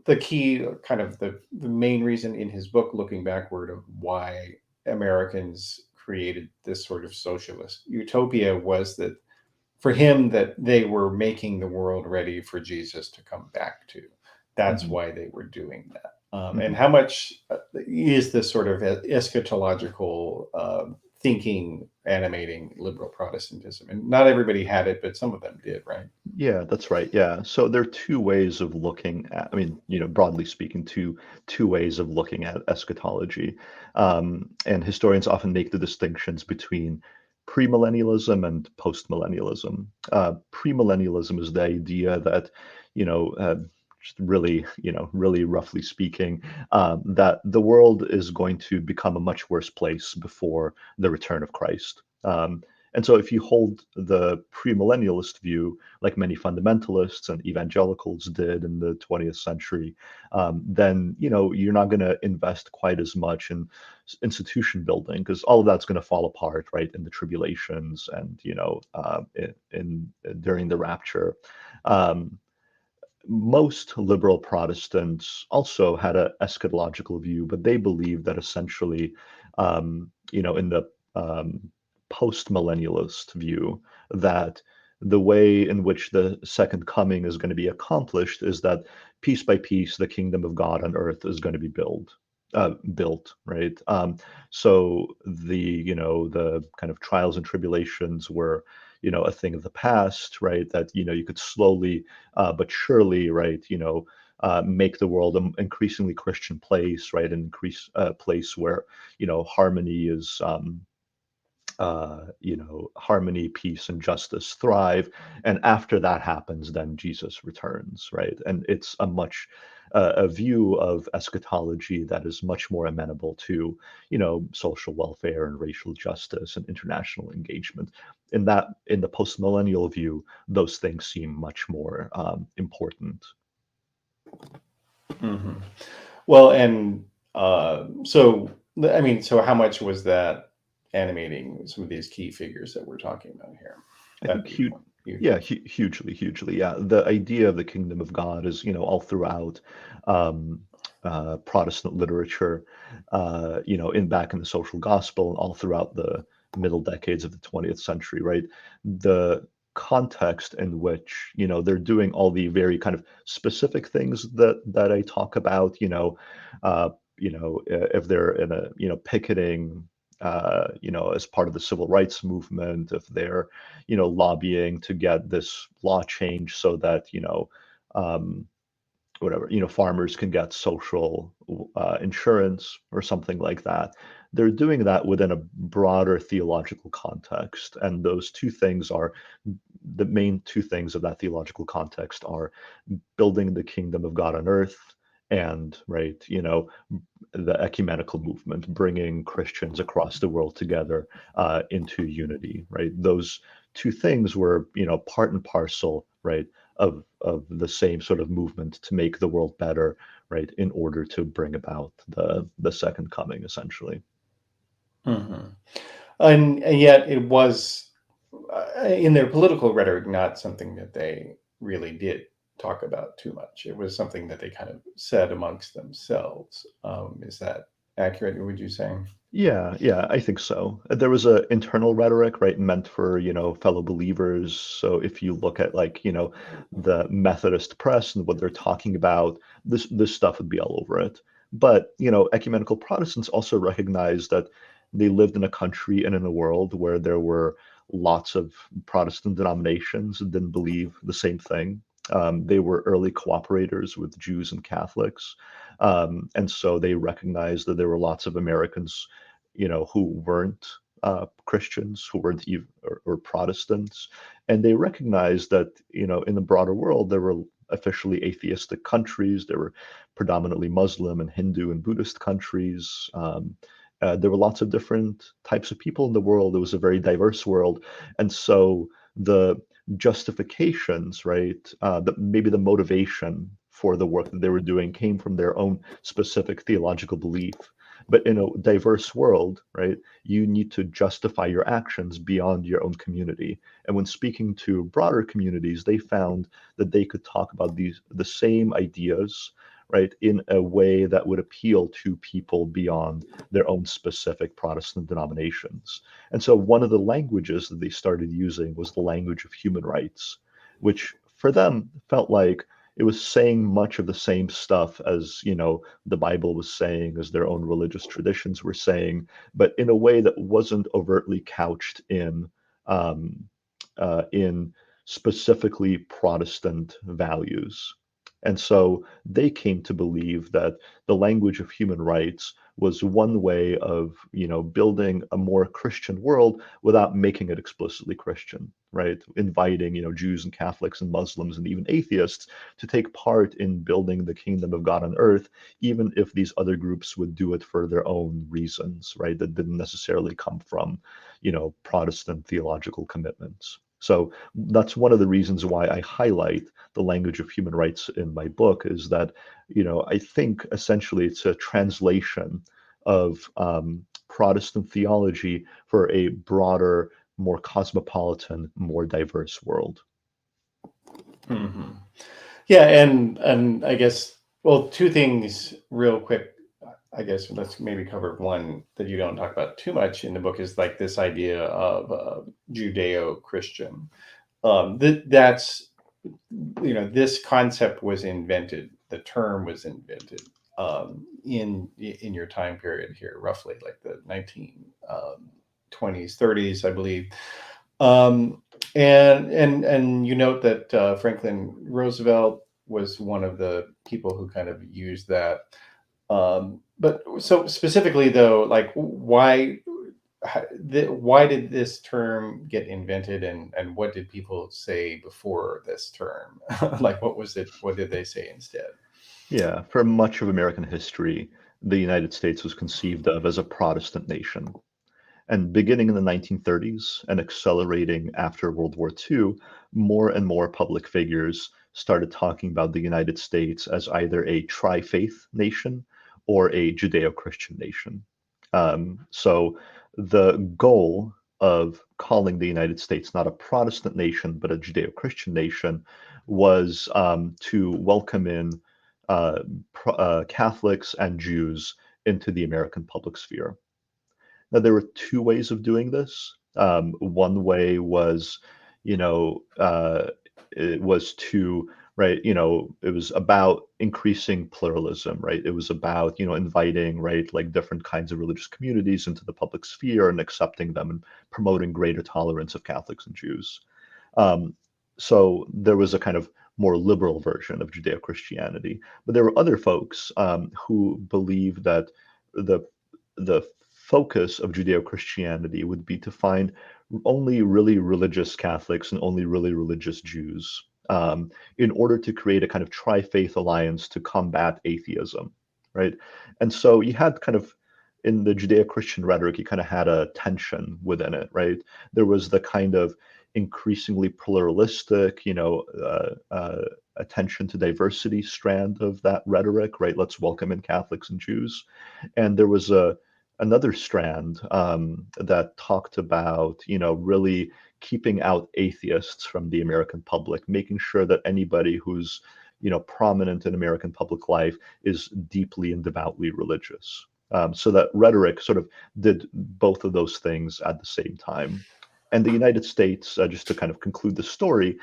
the key kind of the main reason in his book, looking backward, of why Americans created this sort of socialist utopia, was that for him, that they were making the world ready for Jesus to come back to. That's Mhm. why they were doing that. And Mhm. how much is this sort of eschatological thinking animating liberal Protestantism? And not everybody had it, but some of them did, right? Yeah, that's right. Yeah. So there are two ways of looking at, I mean, broadly speaking, two ways of looking at eschatology. And historians often make the distinctions between premillennialism and postmillennialism. Premillennialism is the idea that, you know, uh, just really, really roughly speaking, that the world is going to become a much worse place before the return of Christ. And so if you hold the premillennialist view, like many fundamentalists and evangelicals did in the 20th century, then you're not going to invest quite as much in institution building, because all of that's going to fall apart, right, in the tribulations, and during the rapture. Um, Most liberal Protestants also had a eschatological view, but they believed that essentially, in the post-millennialist view, that the way in which the second coming is going to be accomplished is that piece by piece, the kingdom of God on earth is going to be built, right? So the kind of trials and tribulations were, a thing of the past, right? That you could slowly but surely, right, make the world an increasingly Christian place, right, an increase place where harmony is, harmony, peace, and justice thrive. And after that happens, then Jesus returns, right? And it's a view of eschatology that is much more amenable to, social welfare and racial justice and international engagement. In the postmillennial view, those things seem much more important. Hmm. Well, and so, I mean, so how much was that animating some of these key figures that we're talking about here? I That think viewpoint. You, yeah, hugely. Yeah, the idea of the kingdom of God is, all throughout um, Protestant literature, in back in the social gospel, and all throughout the middle decades of the 20th century, right? The context in which, they're doing all the very kind of specific things that I talk about, if they're in a, picketing, as part of the civil rights movement, if they're, lobbying to get this law changed so that, um, whatever, farmers can get social insurance or something like that. They're doing that within a broader theological context. And those two things are the main two things of that theological context are building the kingdom of God on earth and, right, the ecumenical movement, bringing Christians across the world together into unity, right? Those two things were, part and parcel, right, of the same sort of movement to make the world better, right, in order to bring about the second coming, essentially. Hmm. And yet it was, in their political rhetoric, not something that they really did talk about too much. It was something that they kind of said amongst themselves. Is that accurate, would you say? Yeah, yeah, I think so. There was a internal rhetoric, right, meant for, fellow believers. So if you look at like, the Methodist press and what they're talking about, this stuff would be all over it. But, ecumenical Protestants also recognized that they lived in a country and in a world where there were lots of Protestant denominations that didn't believe the same thing. They were early cooperators with Jews and Catholics. And so they recognized that there were lots of Americans who weren't Christians, who weren't even or Protestants, and they recognized that in the broader world there were officially atheistic countries, there were predominantly Muslim and Hindu and Buddhist countries. There were lots of different types of people in the world. It was a very diverse world, and so the justifications, right, maybe the motivation for the work that they were doing came from their own specific theological belief. But in a diverse world, right, you need to justify your actions beyond your own community. And when speaking to broader communities, they found that they could talk about the same ideas, right, in a way that would appeal to people beyond their own specific Protestant denominations. And so one of the languages that they started using was the language of human rights, which for them felt like it was saying much of the same stuff as the Bible was saying, as their own religious traditions were saying, but in a way that wasn't overtly couched um, in specifically Protestant values. And so they came to believe that the language of human rights was one way of, building a more Christian world without making it explicitly Christian, right? Inviting, Jews and Catholics and Muslims and even atheists to take part in building the kingdom of God on earth, even if these other groups would do it for their own reasons, right? That didn't necessarily come from, Protestant theological commitments. So that's one of the reasons why I highlight the language of human rights in my book is that, I think essentially it's a translation of Protestant theology for a broader, more cosmopolitan, more diverse world. Hmm. Yeah, and I guess, well, two things real quick. I guess let's maybe cover one that you don't talk about too much in the book is like this idea of Judeo-Christian. That's, this concept was invented. The term was invented in your time period here, roughly like the 1920s, 30s, I believe. Um, and you note that Franklin Roosevelt was one of the people who kind of used that. But so specifically, though, like why did this term get invented, and what did people say before this term? Like, what was it? What did they say instead? Yeah, for much of American history, the United States was conceived of as a Protestant nation. And beginning in the 1930s and accelerating after World War II, more and more public figures started talking about the United States as either a tri-faith nation or a Judeo-Christian nation. So the goal of calling the United States not a Protestant nation, but a Judeo-Christian nation was to welcome in uh, Catholics and Jews into the American public sphere. Now, there were two ways of doing this. One way was, you know, it was to, right, it was about increasing pluralism, right? It was about, inviting, right, like different kinds of religious communities into the public sphere and accepting them and promoting greater tolerance of Catholics and Jews. Um, so there was a kind of more liberal version of Judeo-Christianity. But there were other folks who believed that the the focus of Judeo-Christianity would be to find only really religious Catholics and only really religious Jews in order to create a kind of tri-faith alliance to combat atheism, right? And so you had kind of in the Judeo-Christian rhetoric, you kind of had a tension within it, right? There was the kind of increasingly pluralistic, attention to diversity strand of that rhetoric, right? Let's welcome in Catholics and Jews. And there was another strand that talked about, really keeping out atheists from the American public, making sure that anybody who's, prominent in American public life is deeply and devoutly religious. So that rhetoric sort of did both of those things at the same time. And the United States, just to kind of conclude the story,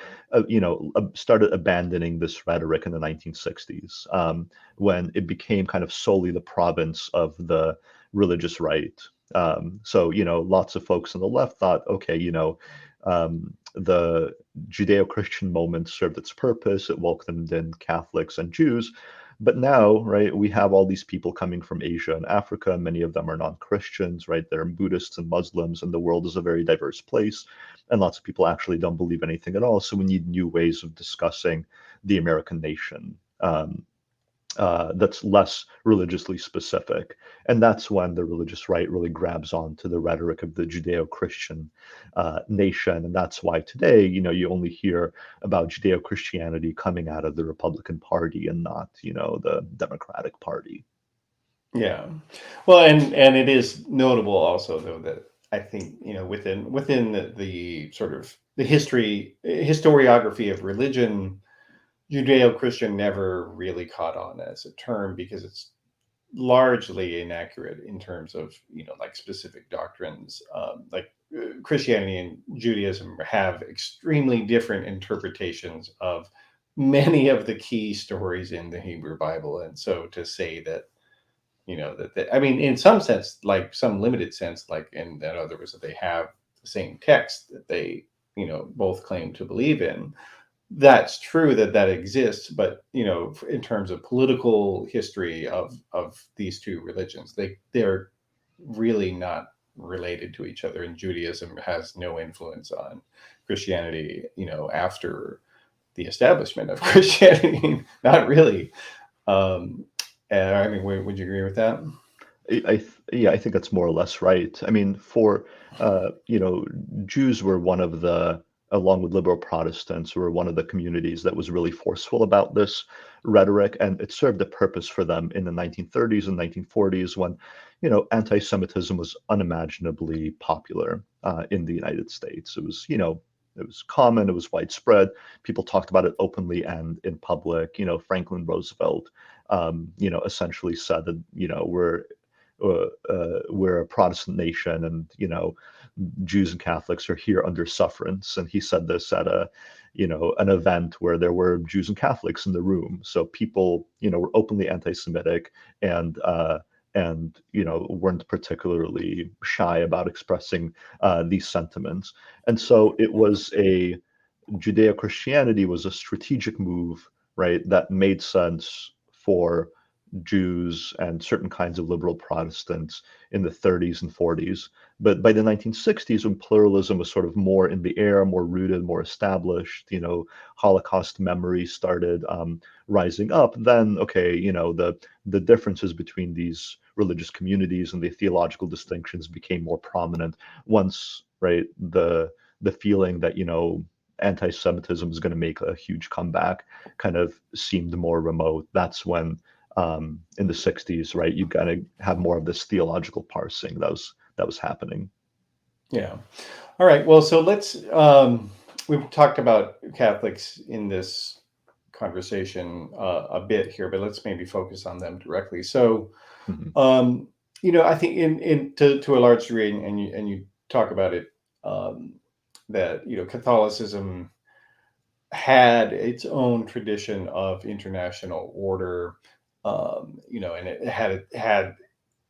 started abandoning this rhetoric in the 1960s when it became kind of solely the province of the religious right. So, lots of folks on the left thought, okay, the Judeo-Christian movement served its purpose. It welcomed in Catholics and Jews. But now, right, we have all these people coming from Asia and Africa. Many of them are non-Christians, right? They're Buddhists and Muslims, and the world is a very diverse place. And lots of people actually don't believe anything at all. So we need new ways of discussing the American nation. That's less religiously specific. And that's when the religious right really grabs onto the rhetoric of the Judeo-Christian nation. And that's why today, you only hear about Judeo-Christianity coming out of the Republican Party and not, the Democratic Party. Yeah. Well, and it is notable also, though, that I think, within the sort of the historiography of religion, Judeo-Christian never really caught on as a term because it's largely inaccurate in terms of, like specific doctrines. Christianity and Judaism have extremely different interpretations of many of the key stories in the Hebrew Bible. And so to say that, I mean, in some sense, like some limited sense, like in other words, that they have the same text that they, both claim to believe in. That's true that exists, but in terms of political history of these two religions, they're really not related to each other, and Judaism has no influence on Christianity, after the establishment of Christianity. Not really. I mean, would you agree with that? Yeah, I think that's more or less right. I mean, Jews were one of the, along with liberal Protestants, were one of the communities that was really forceful about this rhetoric, and it served a purpose for them in the 1930s and 1940s when, anti-Semitism was unimaginably popular in the United States. It was common, it was widespread. People talked about it openly and in public. Franklin Roosevelt, essentially said that, we're a Protestant nation, and Jews and Catholics are here under sufferance. And he said this at an event where there were Jews and Catholics in the room. So people, were openly anti-Semitic and weren't particularly shy about expressing these sentiments. And so Judeo-Christianity was a strategic move, right, that made sense for Jews and certain kinds of liberal Protestants in the 30s and 40s. But by the 1960s, when pluralism was sort of more in the air, more rooted, more established, Holocaust memory started rising up, then, okay, the differences between these religious communities and the theological distinctions became more prominent once, right, the feeling that, anti-Semitism is going to make a huge comeback kind of seemed more remote. That's when in the 60s, right, you got to have more of this theological parsing that was happening. Yeah. All right. Well, so we've talked about Catholics in this conversation a bit here, but let's maybe focus on them directly. So, Mhm. I think to a large degree, and you talk about it, that, Catholicism had its own tradition of international order, and it had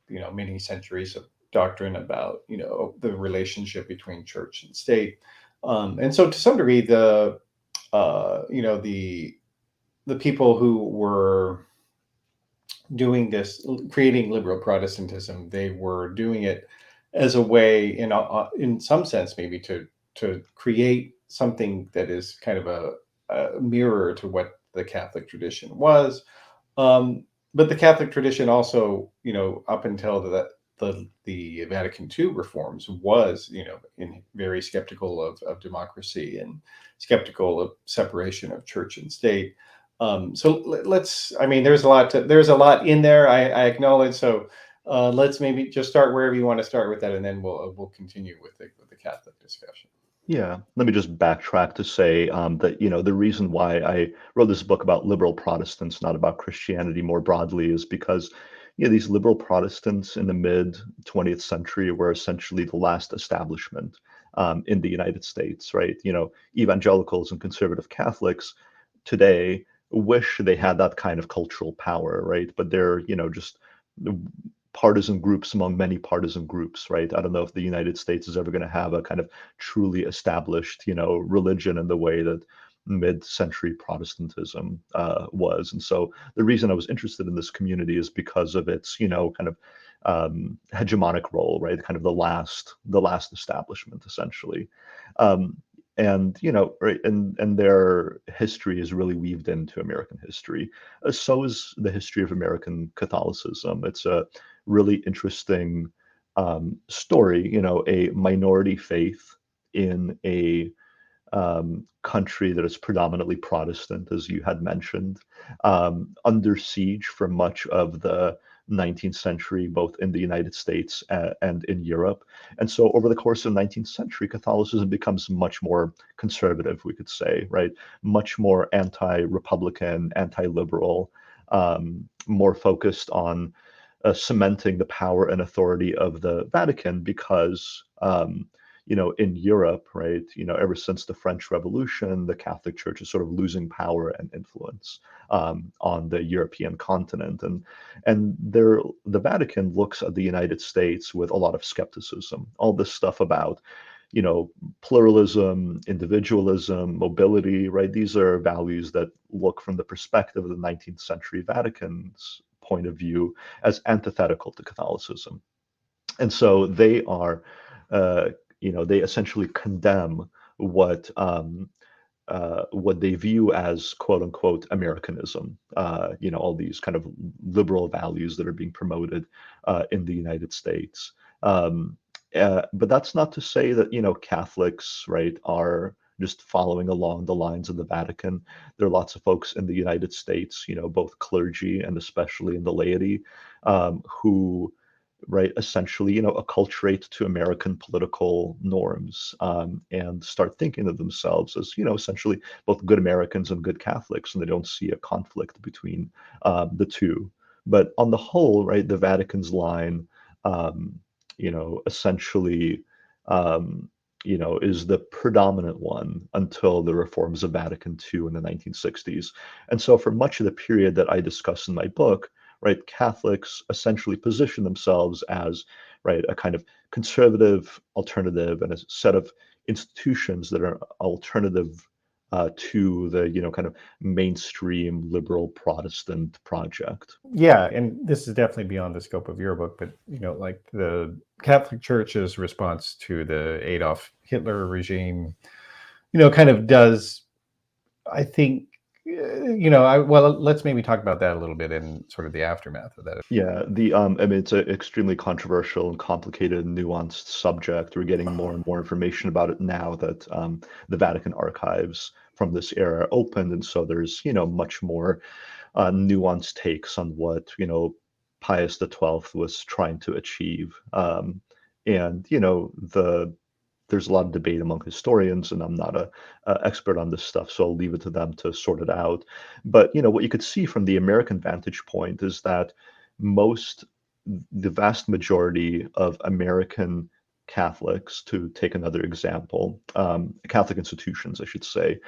many centuries of doctrine about, the relationship between church and state. And so to some degree, the people who were doing this, creating liberal Protestantism, they were doing it as a way, in some sense, maybe to create something that is kind of a mirror to what the Catholic tradition was. Um, but the Catholic tradition also, up until the Vatican II reforms, was, very skeptical of democracy and skeptical of separation of church and state. So let's, I mean, there's a lot in there. I acknowledge. So let's maybe just start wherever you want to start with that, and then we'll continue with the Catholic discussion. Yeah, let me just backtrack to say that the reason why I wrote this book about liberal Protestants, not about Christianity more broadly, is because these liberal Protestants in the mid 20th century were essentially the last establishment in the United States, right? Evangelicals and conservative Catholics today wish they had that kind of cultural power, right? But they're just partisan groups among many partisan groups, right? I don't know if the United States is ever going to have a kind of truly established, religion in the way that mid-century Protestantism was. And so the reason I was interested in this community is because of its, kind of hegemonic role, right? Kind of the last establishment, essentially. Um, and right, and their history is really weaved into American history. So is the history of American Catholicism. It's a really interesting story. A minority faith in a country that is predominantly Protestant, as you had mentioned, under siege for much of the 19th century, both in the United States and in Europe. And so, over the course of the 19th century, Catholicism becomes much more conservative, we could say, right? Much more anti-republican, anti-liberal, more focused on cementing the power and authority of the Vatican because, in Europe, right, ever since the French Revolution, the Catholic Church is sort of losing power and influence on the European continent, and the Vatican looks at the United States with a lot of skepticism. All this stuff about pluralism, individualism, mobility, right? These are values that look from the perspective of the 19th century Vatican's point of view as antithetical to Catholicism. And so they are, they essentially condemn what they view as quote unquote Americanism, all these kind of liberal values that are being promoted in the United States. But that's not to say that, Catholics, right, are just following along the lines of the Vatican. There are lots of folks in the United States, both clergy and especially in the laity, who, right, essentially, acculturate to American political norms, and start thinking of themselves as, essentially both good Americans and good Catholics, and they don't see a conflict between the two. But on the whole, right, the Vatican's line, essentially, is the predominant one until the reforms of Vatican II in the 1960s. And so, for much of the period that I discuss in my book, right, Catholics essentially position themselves as, right, a kind of conservative alternative and a set of institutions that are alternative to the, kind of mainstream liberal Protestant project. Yeah, and this is definitely beyond the scope of your book, but like the Catholic Church's response to the Adolf Hitler regime, kind of does, I think, well, let's maybe talk about that a little bit in sort of the aftermath of that. Yeah, I mean, it's an extremely controversial and complicated and nuanced subject. We're getting more and more information about it now that the Vatican archives from this era are opened, and so there's much more nuanced takes on what Pius XII was trying to achieve. And there's a lot of debate among historians, and I'm not a expert on this stuff, so I'll leave it to them to sort it out. But what you could see from the American vantage point is that most, the vast majority of American Catholics, to take another example, Catholic institutions, I should say,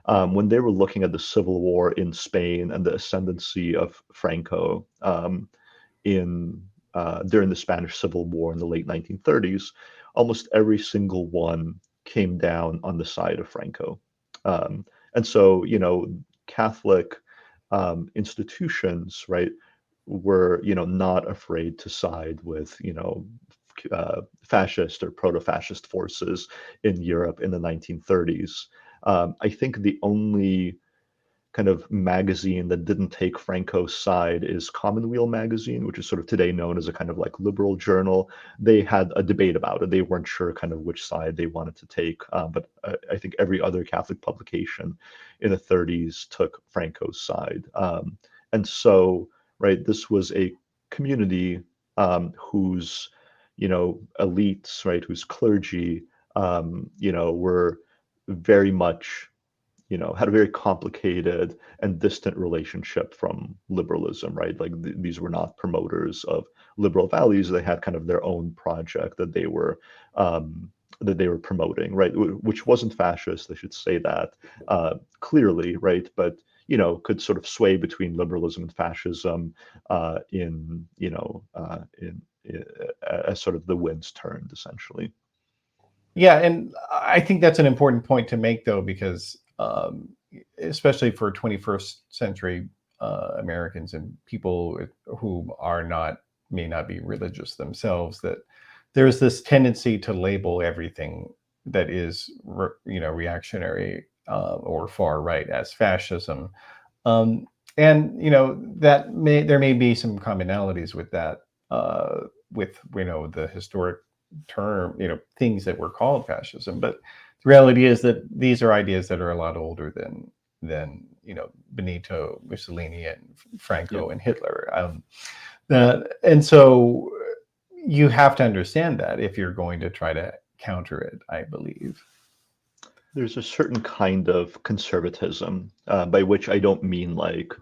when they were looking at the civil war in Spain and the ascendancy of Franco in during the Spanish Civil War in the late 1930s, almost every single one came down on the side of Franco. And so, Catholic institutions, right, were, not afraid to side with, fascist or proto-fascist forces in Europe in the 1930s. I think the only kind of magazine that didn't take Franco's side is Commonweal magazine, which is sort of today known as a kind of like liberal journal. They had a debate about it. They weren't sure kind of which side they wanted to take, but I think every other Catholic publication in the 30s took Franco's side. And so, right, this was a community whose, elites, right, whose clergy, were very much had a very complicated and distant relationship from liberalism, right? Like these were not promoters of liberal values. They had kind of their own project that they were promoting, right? Which wasn't fascist, I should say that clearly, right? But could sort of sway between liberalism and fascism in as sort of the winds turned, essentially. Yeah, and I think that's an important point to make, though, because especially for 21st century Americans and people who may not be religious themselves, that there's this tendency to label everything that is reactionary or far right as fascism, um, and there may be some commonalities with that, with the historic term, things that were called fascism. But the reality is that these are ideas that are a lot older than Benito Mussolini and Yeah. Franco and Hitler. And so you have to understand that if you're going to try to counter it, I believe. There's a certain kind of conservatism, by which I don't mean like,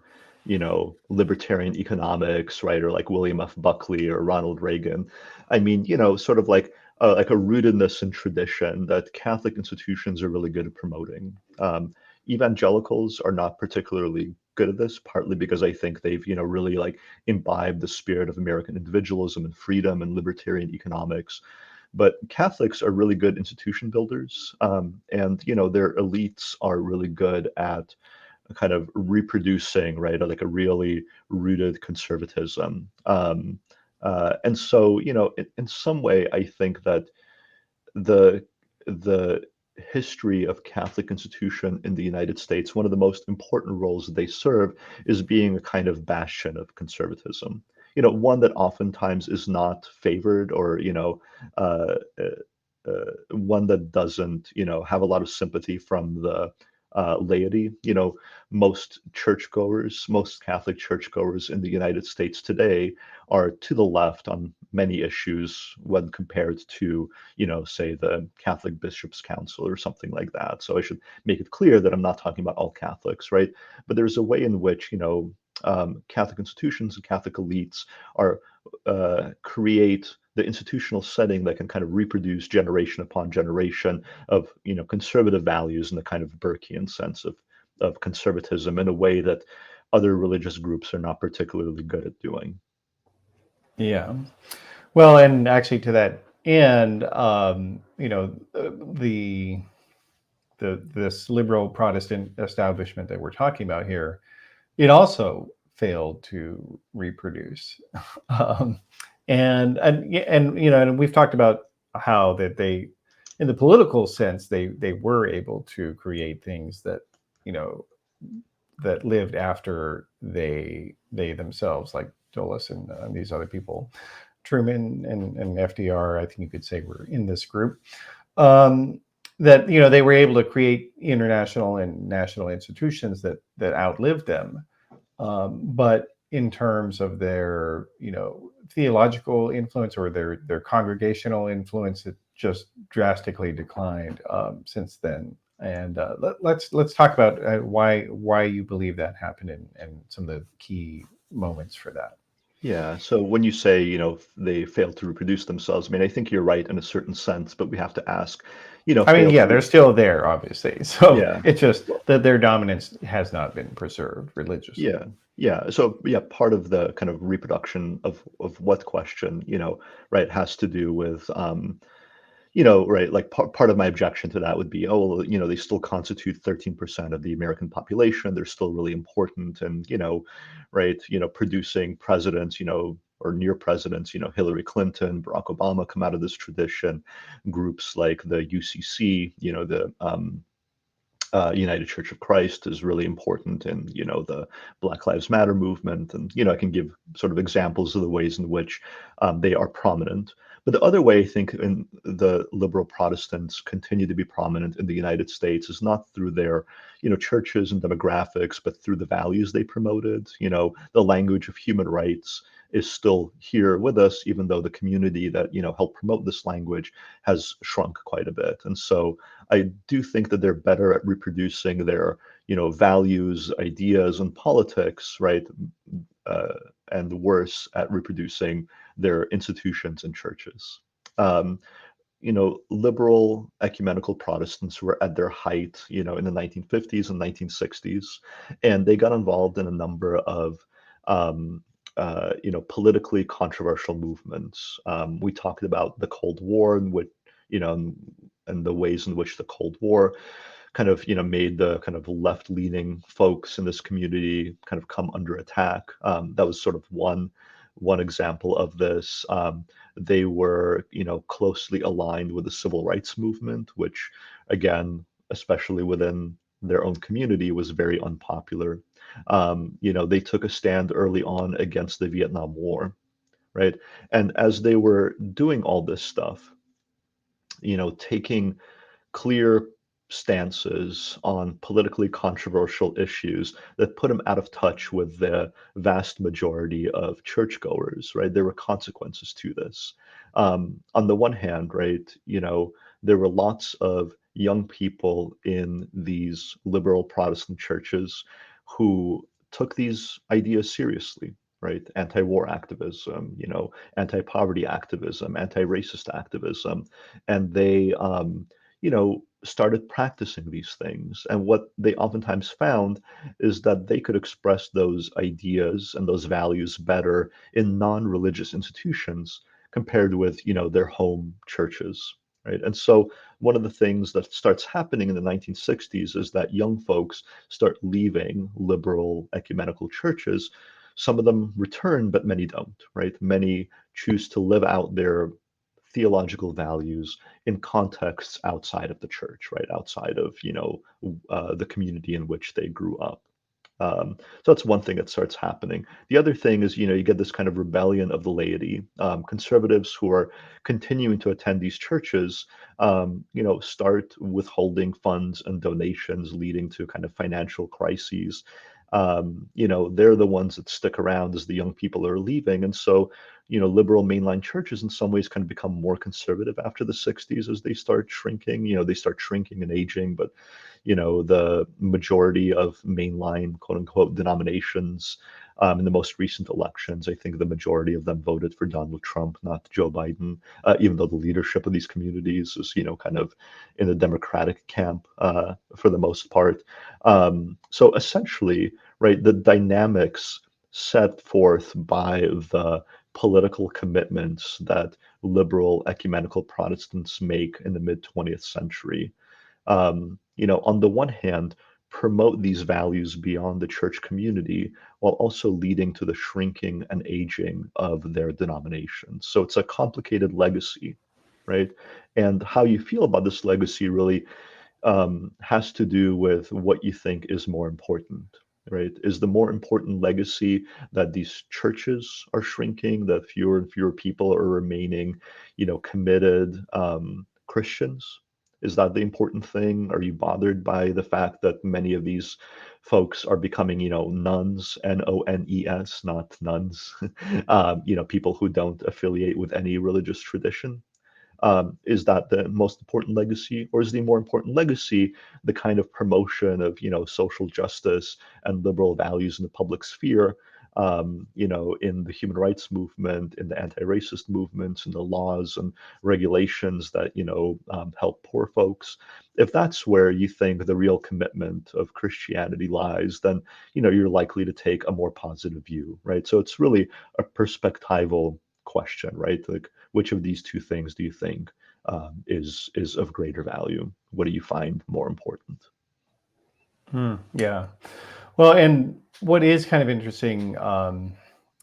libertarian economics, right, or like William F. Buckley or Ronald Reagan. I mean, sort of like a rootedness in tradition that Catholic institutions are really good at promoting. Evangelicals are not particularly good at this, partly because I think they've, really like imbibed the spirit of American individualism and freedom and libertarian economics. But Catholics are really good institution builders, and their elites are really good at kind of reproducing, right, like a really rooted conservatism. And so, in some way, I think that the the history of Catholic institution in the United States, one of the most important roles that they serve is being a kind of bastion of conservatism. One that oftentimes is not favored or, uh, one that doesn't, have a lot of sympathy from the laity. Most Catholic churchgoers in the United States today are to the left on many issues when compared to, say the Catholic Bishops' Council or something like that. So I should make it clear that I'm not talking about all Catholics, right? But there's a way in which, Catholic institutions and Catholic elites are create the institutional setting that can kind of reproduce generation upon generation of conservative values in the kind of Burkean sense of conservatism in a way that other religious groups are not particularly good at doing. Yeah. Well, and actually, to that end, this liberal Protestant establishment that we're talking about here, it also failed to reproduce. um, and we've talked about how that they, in the political sense, they were able to create things that you know that lived after they themselves, like Dulles and these other people, Truman and FDR, I think you could say, were in this group. Um, that they were able to create international and national institutions that outlived them, but in terms of their theological influence or their congregational influence, it just drastically declined since then. And let's talk about why you believe that happened, and some of the key moments for that. Yeah. So when you say, they fail to reproduce themselves, I mean, I think you're right in a certain sense, but we have to ask, I mean, fail yeah, to, they're still there, obviously. So yeah. it's just Well, that their dominance has not been preserved religiously. yeah. Yeah. So yeah, part of the kind of reproduction of what question, right, has to do with right, like part of my objection to that would be, oh, well, they still constitute 13% of the American population. They're still really important, and right, producing presidents, or near presidents, Hillary Clinton, Barack Obama come out of this tradition. Groups like the UCC, the United Church of Christ is really important in, the Black Lives Matter movement, and I can give sort of examples of the ways in which they are prominent. But the other way I think in the liberal Protestants continue to be prominent in the United States is not through their, churches and demographics, but through the values they promoted. The language of human rights is still here with us, even though the community that helped promote this language has shrunk quite a bit. And so I do think that they're better at reproducing their, values, ideas, and politics, right? Uh, and worse at reproducing their institutions and churches. Um, Liberal ecumenical Protestants were at their height, in the 1950s and 1960s, and they got involved in a number of politically controversial movements. We talked about the Cold War and what, you know, and the ways in which the Cold War kind of, made the kind of left-leaning folks in this community kind of come under attack. That was sort of one example of this. They were, closely aligned with the civil rights movement, which, again, especially within their own community, was very unpopular. They took a stand early on against the Vietnam War, right? And as they were doing all this stuff, taking clear stances on politically controversial issues that put him out of touch with the vast majority of churchgoers, right? There were consequences to this. On the one hand, right, there were lots of young people in these liberal Protestant churches who took these ideas seriously, right? Anti-war activism, anti-poverty activism, anti-racist activism, and they started practicing these things. And what they oftentimes found is that they could express those ideas and those values better in non-religious institutions compared with, their home churches. Right. And so one of the things that starts happening in the 1960s is that young folks start leaving liberal ecumenical churches. Some of them return, but many don't, right? Many choose to live out their theological values in contexts outside of the church, right? Outside of, the community in which they grew up. So that's one thing that starts happening. The other thing is, you get this kind of rebellion of the laity. Conservatives who are continuing to attend these churches, start withholding funds and donations, leading to kind of financial crises. They're the ones that stick around as the young people are leaving. And so, liberal mainline churches in some ways kind of become more conservative after the 60s as they start shrinking. They start shrinking and aging, but the majority of mainline quote unquote denominations in the most recent elections, I think the majority of them voted for Donald Trump, not Joe Biden, even though the leadership of these communities is, kind of in the Democratic camp for the most part. So essentially, right, the dynamics set forth by the political commitments that liberal ecumenical Protestants make in the mid 20th century, on the one hand, promote these values beyond the church community while also leading to the shrinking and aging of their denominations. So it's a complicated legacy, right? And how you feel about this legacy really has to do with what you think is more important, right? Is the more important legacy that these churches are shrinking, that fewer and fewer people are remaining, committed Christians? Is that the important thing? Are you bothered by the fact that many of these folks are becoming, nuns, Nones, not nuns, people who don't affiliate with any religious tradition? Is that the most important legacy, or is the more important legacy the kind of promotion of social justice and liberal values in the public sphere, in the human rights movement, in the anti-racist movements, in the laws and regulations that help poor folks? If that's where you think the real commitment of Christianity lies, then you're likely to take a more positive view, right? So it's really a perspectival question, right? Like, which of these two things do you think is of greater value? What do you find more important? Yeah. Well, and what is kind of interesting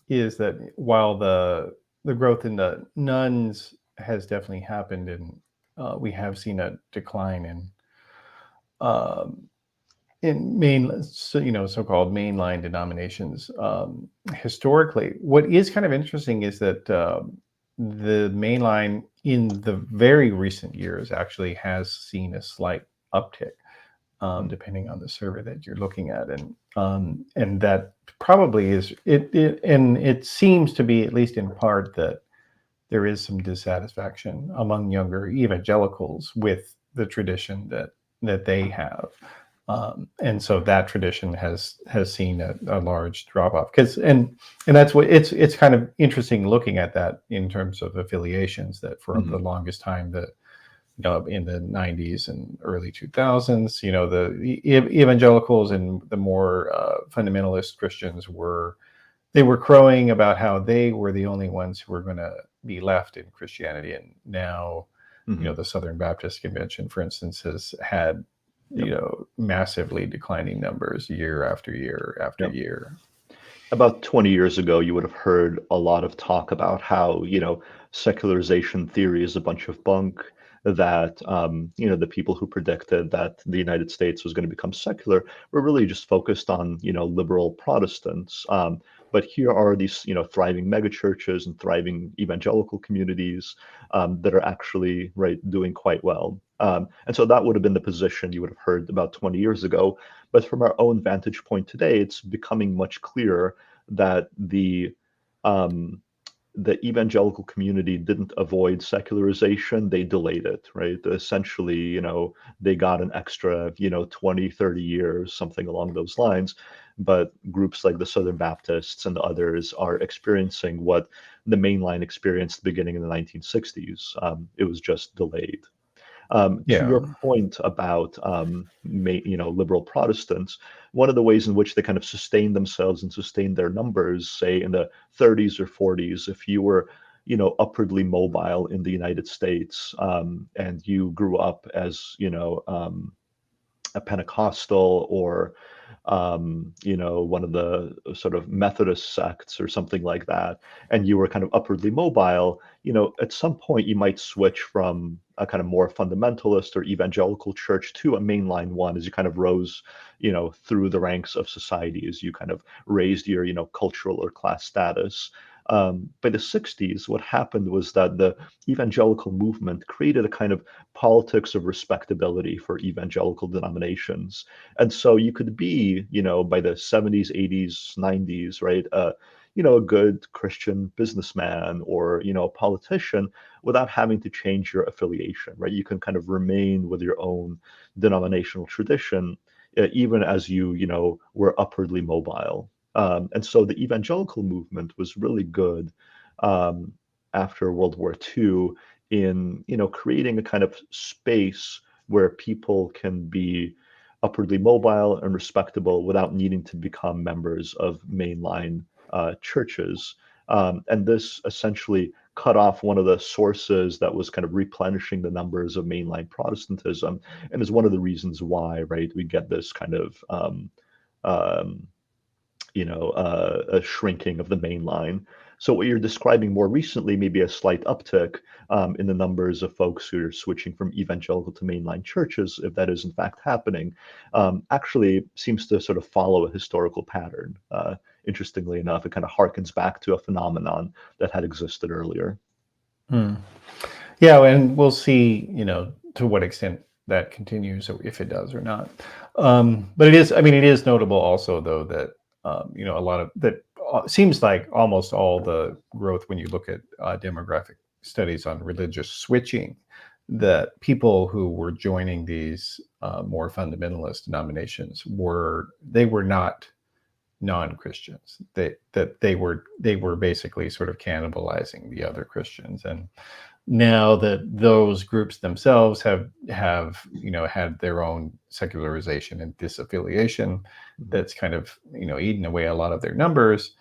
is that while the growth in the nuns has definitely happened, and we have seen a decline um, in so-called mainline denominations historically. What is kind of interesting is that the mainline in the very recent years actually has seen a slight uptick, depending on the survey that you're looking at, and that probably is it. And it seems to be, at least in part, that there is some dissatisfaction among younger evangelicals with the tradition that they have, and so that tradition has seen a large drop off. Because and that's what it's kind of interesting looking at that in terms of affiliations. That for the Hmm. longest time, in the 90s and early 2000s, the evangelicals and the more fundamentalist Christians were crowing about how they were the only ones who were going to be left in Christianity. And now, Hmm. the Southern Baptist Convention, for instance, has had, Yep. massively declining numbers year after year after Yep. year. About 20 years ago, you would have heard a lot of talk about how, secularization theory is a bunch of bunk, that, the people who predicted that the United States was going to become secular were really just focused on, liberal Protestants. But here are these, thriving megachurches and thriving evangelical communities that are actually, right, doing quite well. And so that would have been the position you would have heard about 20 years ago. But from our own vantage point today, it's becoming much clearer that um, the evangelical community didn't avoid secularization, they delayed it, right? Essentially, they got an extra, 20, 30 years, something along those lines. But groups like the Southern Baptists and others are experiencing what the mainline experienced beginning in the 1960s. It was just delayed. To Yeah. your point about liberal Protestants, one of the ways in which they kind of sustain themselves and sustain their numbers, say in the 30s or 40s, if you were upwardly mobile in the United States, and you grew up as a Pentecostal or one of the sort of Methodist sects or something like that, and you were kind of upwardly mobile, at some point you might switch from a kind of more fundamentalist or evangelical church to a mainline one as you kind of rose, through the ranks of society, as you kind of raised your, cultural or class status. By the 60s, what happened was that the evangelical movement created a kind of politics of respectability for evangelical denominations. And so you could be, by the 70s, 80s, 90s, right, a good Christian businessman or, a politician without having to change your affiliation, right? You can kind of remain with your own denominational tradition, even as you, were upwardly mobile. And so the evangelical movement was really good um, after World War II in creating a kind of space where people can be upwardly mobile and respectable without needing to become members of mainline churches. And this essentially cut off one of the sources that was kind of replenishing the numbers of mainline Protestantism, and is one of the reasons why, right, we get this kind of um, a shrinking of the main line. So what you're describing more recently, maybe a slight uptick in the numbers of folks who are switching from evangelical to mainline churches, if that is in fact happening, actually seems to sort of follow a historical pattern. Interestingly enough, it kind of harkens back to a phenomenon that had existed earlier. Hmm. Yeah, and we'll see, to what extent that continues, or if it does or not. But it is, I mean, it is notable also, though, that a lot of that seems like almost all the growth when you look at demographic studies on religious switching, that people who were joining these more fundamentalist denominations were not non-Christians. They were basically sort of cannibalizing the other Christians. And now that those groups themselves have had their own secularization and disaffiliation, Mhm. that's kind of eaten away a lot of their numbers.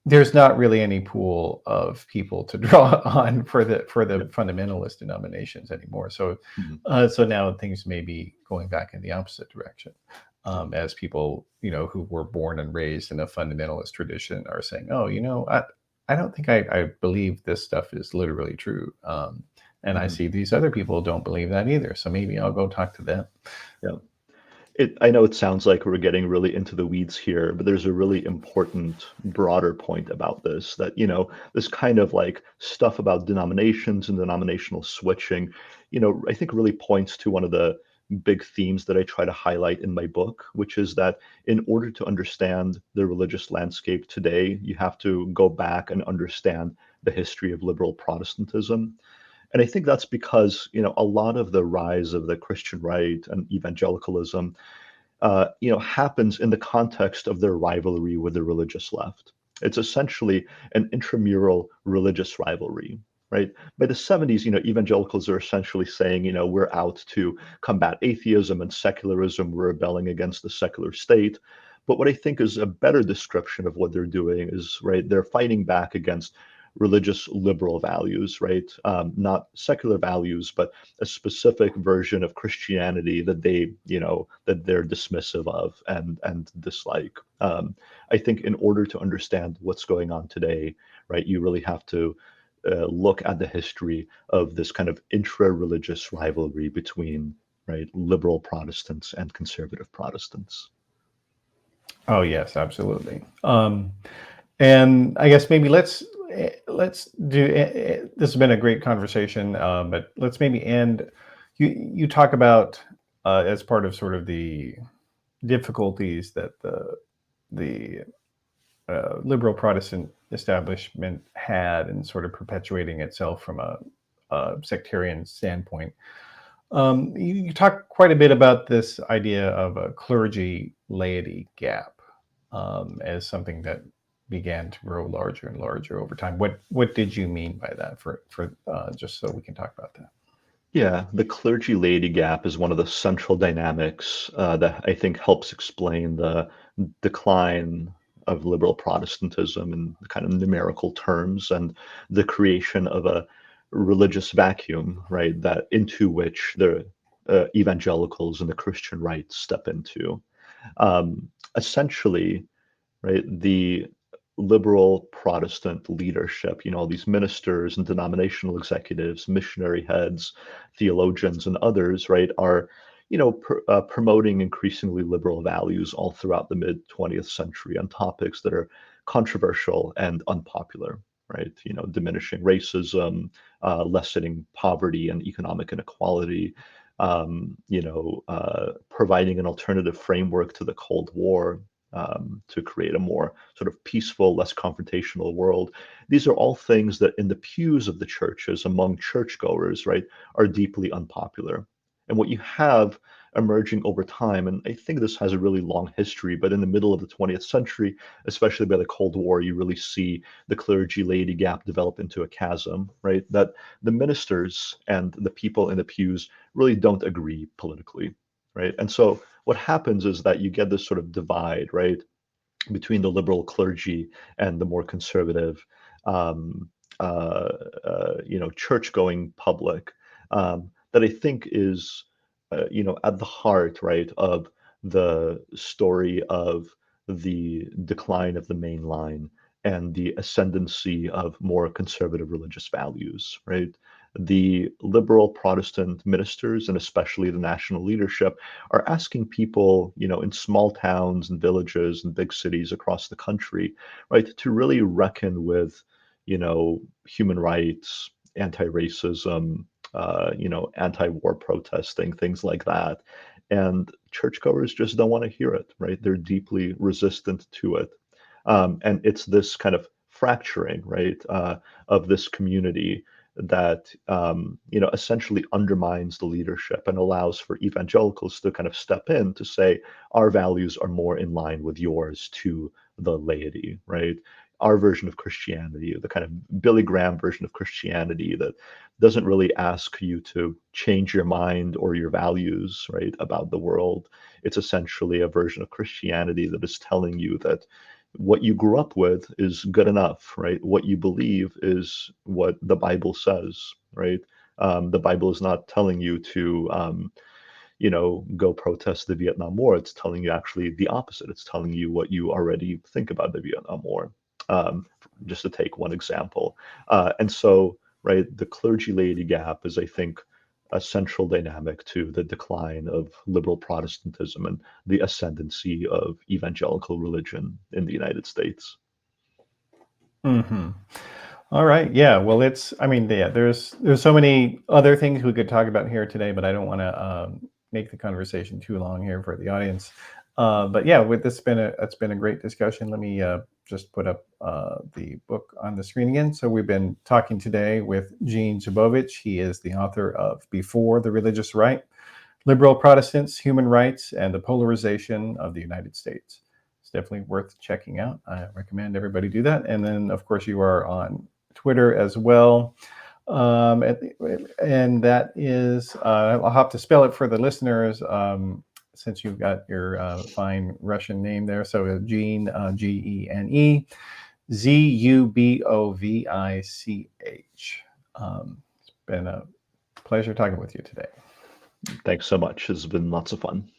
there's not really any pool of people to draw on for the Yeah. fundamentalist denominations anymore. So, Mhm. so now things may be going back in the opposite direction, Yeah. as people who were born and raised in a fundamentalist tradition are saying, "Oh, I don't think I believe this stuff is literally true," and I Mhm. see these other people don't believe that either. So maybe I'll go talk to them. Yeah. I know it sounds like we're getting really into the weeds here, but there's a really important, broader point about this that, this kind of like stuff about denominations and denominational switching, I think really points to one of the big themes that I try to highlight in my book, which is that in order to understand the religious landscape today, you have to go back and understand the history of liberal Protestantism. And I think that's because, a lot of the rise of the Christian right and evangelicalism happens in the context of their rivalry with the religious left. It's essentially an intramural religious rivalry, right? By the 70s, evangelicals are essentially saying, we're out to combat atheism and secularism, we're rebelling against the secular state. But what I think is a better description of what they're doing is, right, they're fighting back against religious liberal values, right? Not secular values, but a specific version of Christianity that that they're dismissive of and dislike. I think in order to understand what's going on today, right, you really have to look at the history of this kind of intra-religious rivalry between right liberal Protestants and conservative Protestants. Oh yes, absolutely. And I guess maybe let's do. This has been a great conversation, but let's maybe end. You talk about as part of sort of the difficulties that the liberal Protestant establishment had in sort of perpetuating itself from a sectarian standpoint. You talk quite a bit about this idea of a clergy laity gap as something that began to grow larger and larger over time. What did you mean by that? For just so we can talk about that. Yeah, the clergy laity gap is one of the central dynamics that I think helps explain the decline of liberal Protestantism in kind of numerical terms and the creation of a religious vacuum, right, that into which the evangelicals and the Christian right step into. Essentially, right? The liberal Protestant leadership, all these ministers and denominational executives, missionary heads, theologians, and others, right, are promoting increasingly liberal values all throughout the mid 20th century on topics that are controversial and unpopular, right? Diminishing racism, lessening poverty and economic inequality, providing an alternative framework to the Cold War, to create a more sort of peaceful, less confrontational world. These are all things that in the pews of the churches, among churchgoers, right, are deeply unpopular. And what you have emerging over time, and I think this has a really long history, but in the middle of the 20th century, especially by the Cold War, you really see the clergy laity gap develop into a chasm, right? That the ministers and the people in the pews really don't agree politically, right? And so what happens is that you get this sort of divide, right, between the liberal clergy and the more conservative, um, church-going public, that I think is, at the heart, right, of the story of the decline of the main line and the ascendancy of more conservative religious values, right? The liberal Protestant ministers and especially the national leadership are asking people, in small towns and villages and big cities across the country, right, to really reckon with, human rights, anti-racism, anti-war protesting, things like that. And churchgoers just don't want to hear it, right? They're deeply resistant to it. And it's this kind of fracturing, right, of this community that essentially undermines the leadership and allows for evangelicals to kind of step in to say our values are more in line with yours to the laity, right? Our version of Christianity, the kind of Billy Graham version of Christianity that doesn't really ask you to change your mind or your values, right, about the world. It's essentially a version of Christianity that is telling you that what you grew up with is good enough, right? What you believe is what the Bible says, right? The Bible is not telling you to, go protest the Vietnam War. It's telling you actually the opposite. It's telling you what you already think about the Vietnam War. Um, just to take one example. And so, right, the clergy laity gap is, I think, a central dynamic to the decline of liberal Protestantism and the ascendancy of evangelical religion in the United States. Hmm. All right. Yeah. Well, there's so many other things we could talk about here today, but I don't want to make the conversation too long here for the audience. But yeah, it's been a great discussion. Let me just put up the book on the screen again. So we've been talking today with Gene Zubovich. He is the author of Before the Religious Right: Liberal Protestants, Human Rights, and the Polarization of the United States. It's definitely worth checking out. I recommend everybody do that. And then, of course, you are on Twitter as well. And that is, I'll have to spell it for the listeners since you've got your fine Russian name there. So Gene, Gene, Zubovich. It's been a pleasure talking with you today. Thanks so much. It's been lots of fun.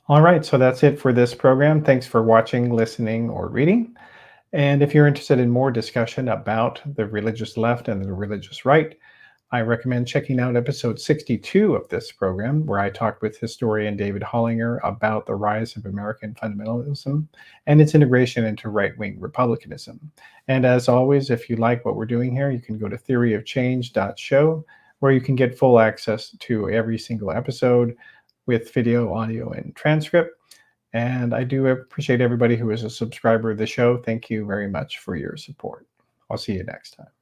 All right, so that's it for this program. Thanks for watching, listening, or reading. And if you're interested in more discussion about the religious left and the religious right, I recommend checking out episode 62 of this program, where I talked with historian David Hollinger about the rise of American fundamentalism and its integration into right-wing republicanism. And as always, if you like what we're doing here, you can go to theoryofchange.show, where you can get full access to every single episode with video, audio, and transcript. And I do appreciate everybody who is a subscriber of the show. Thank you very much for your support. I'll see you next time.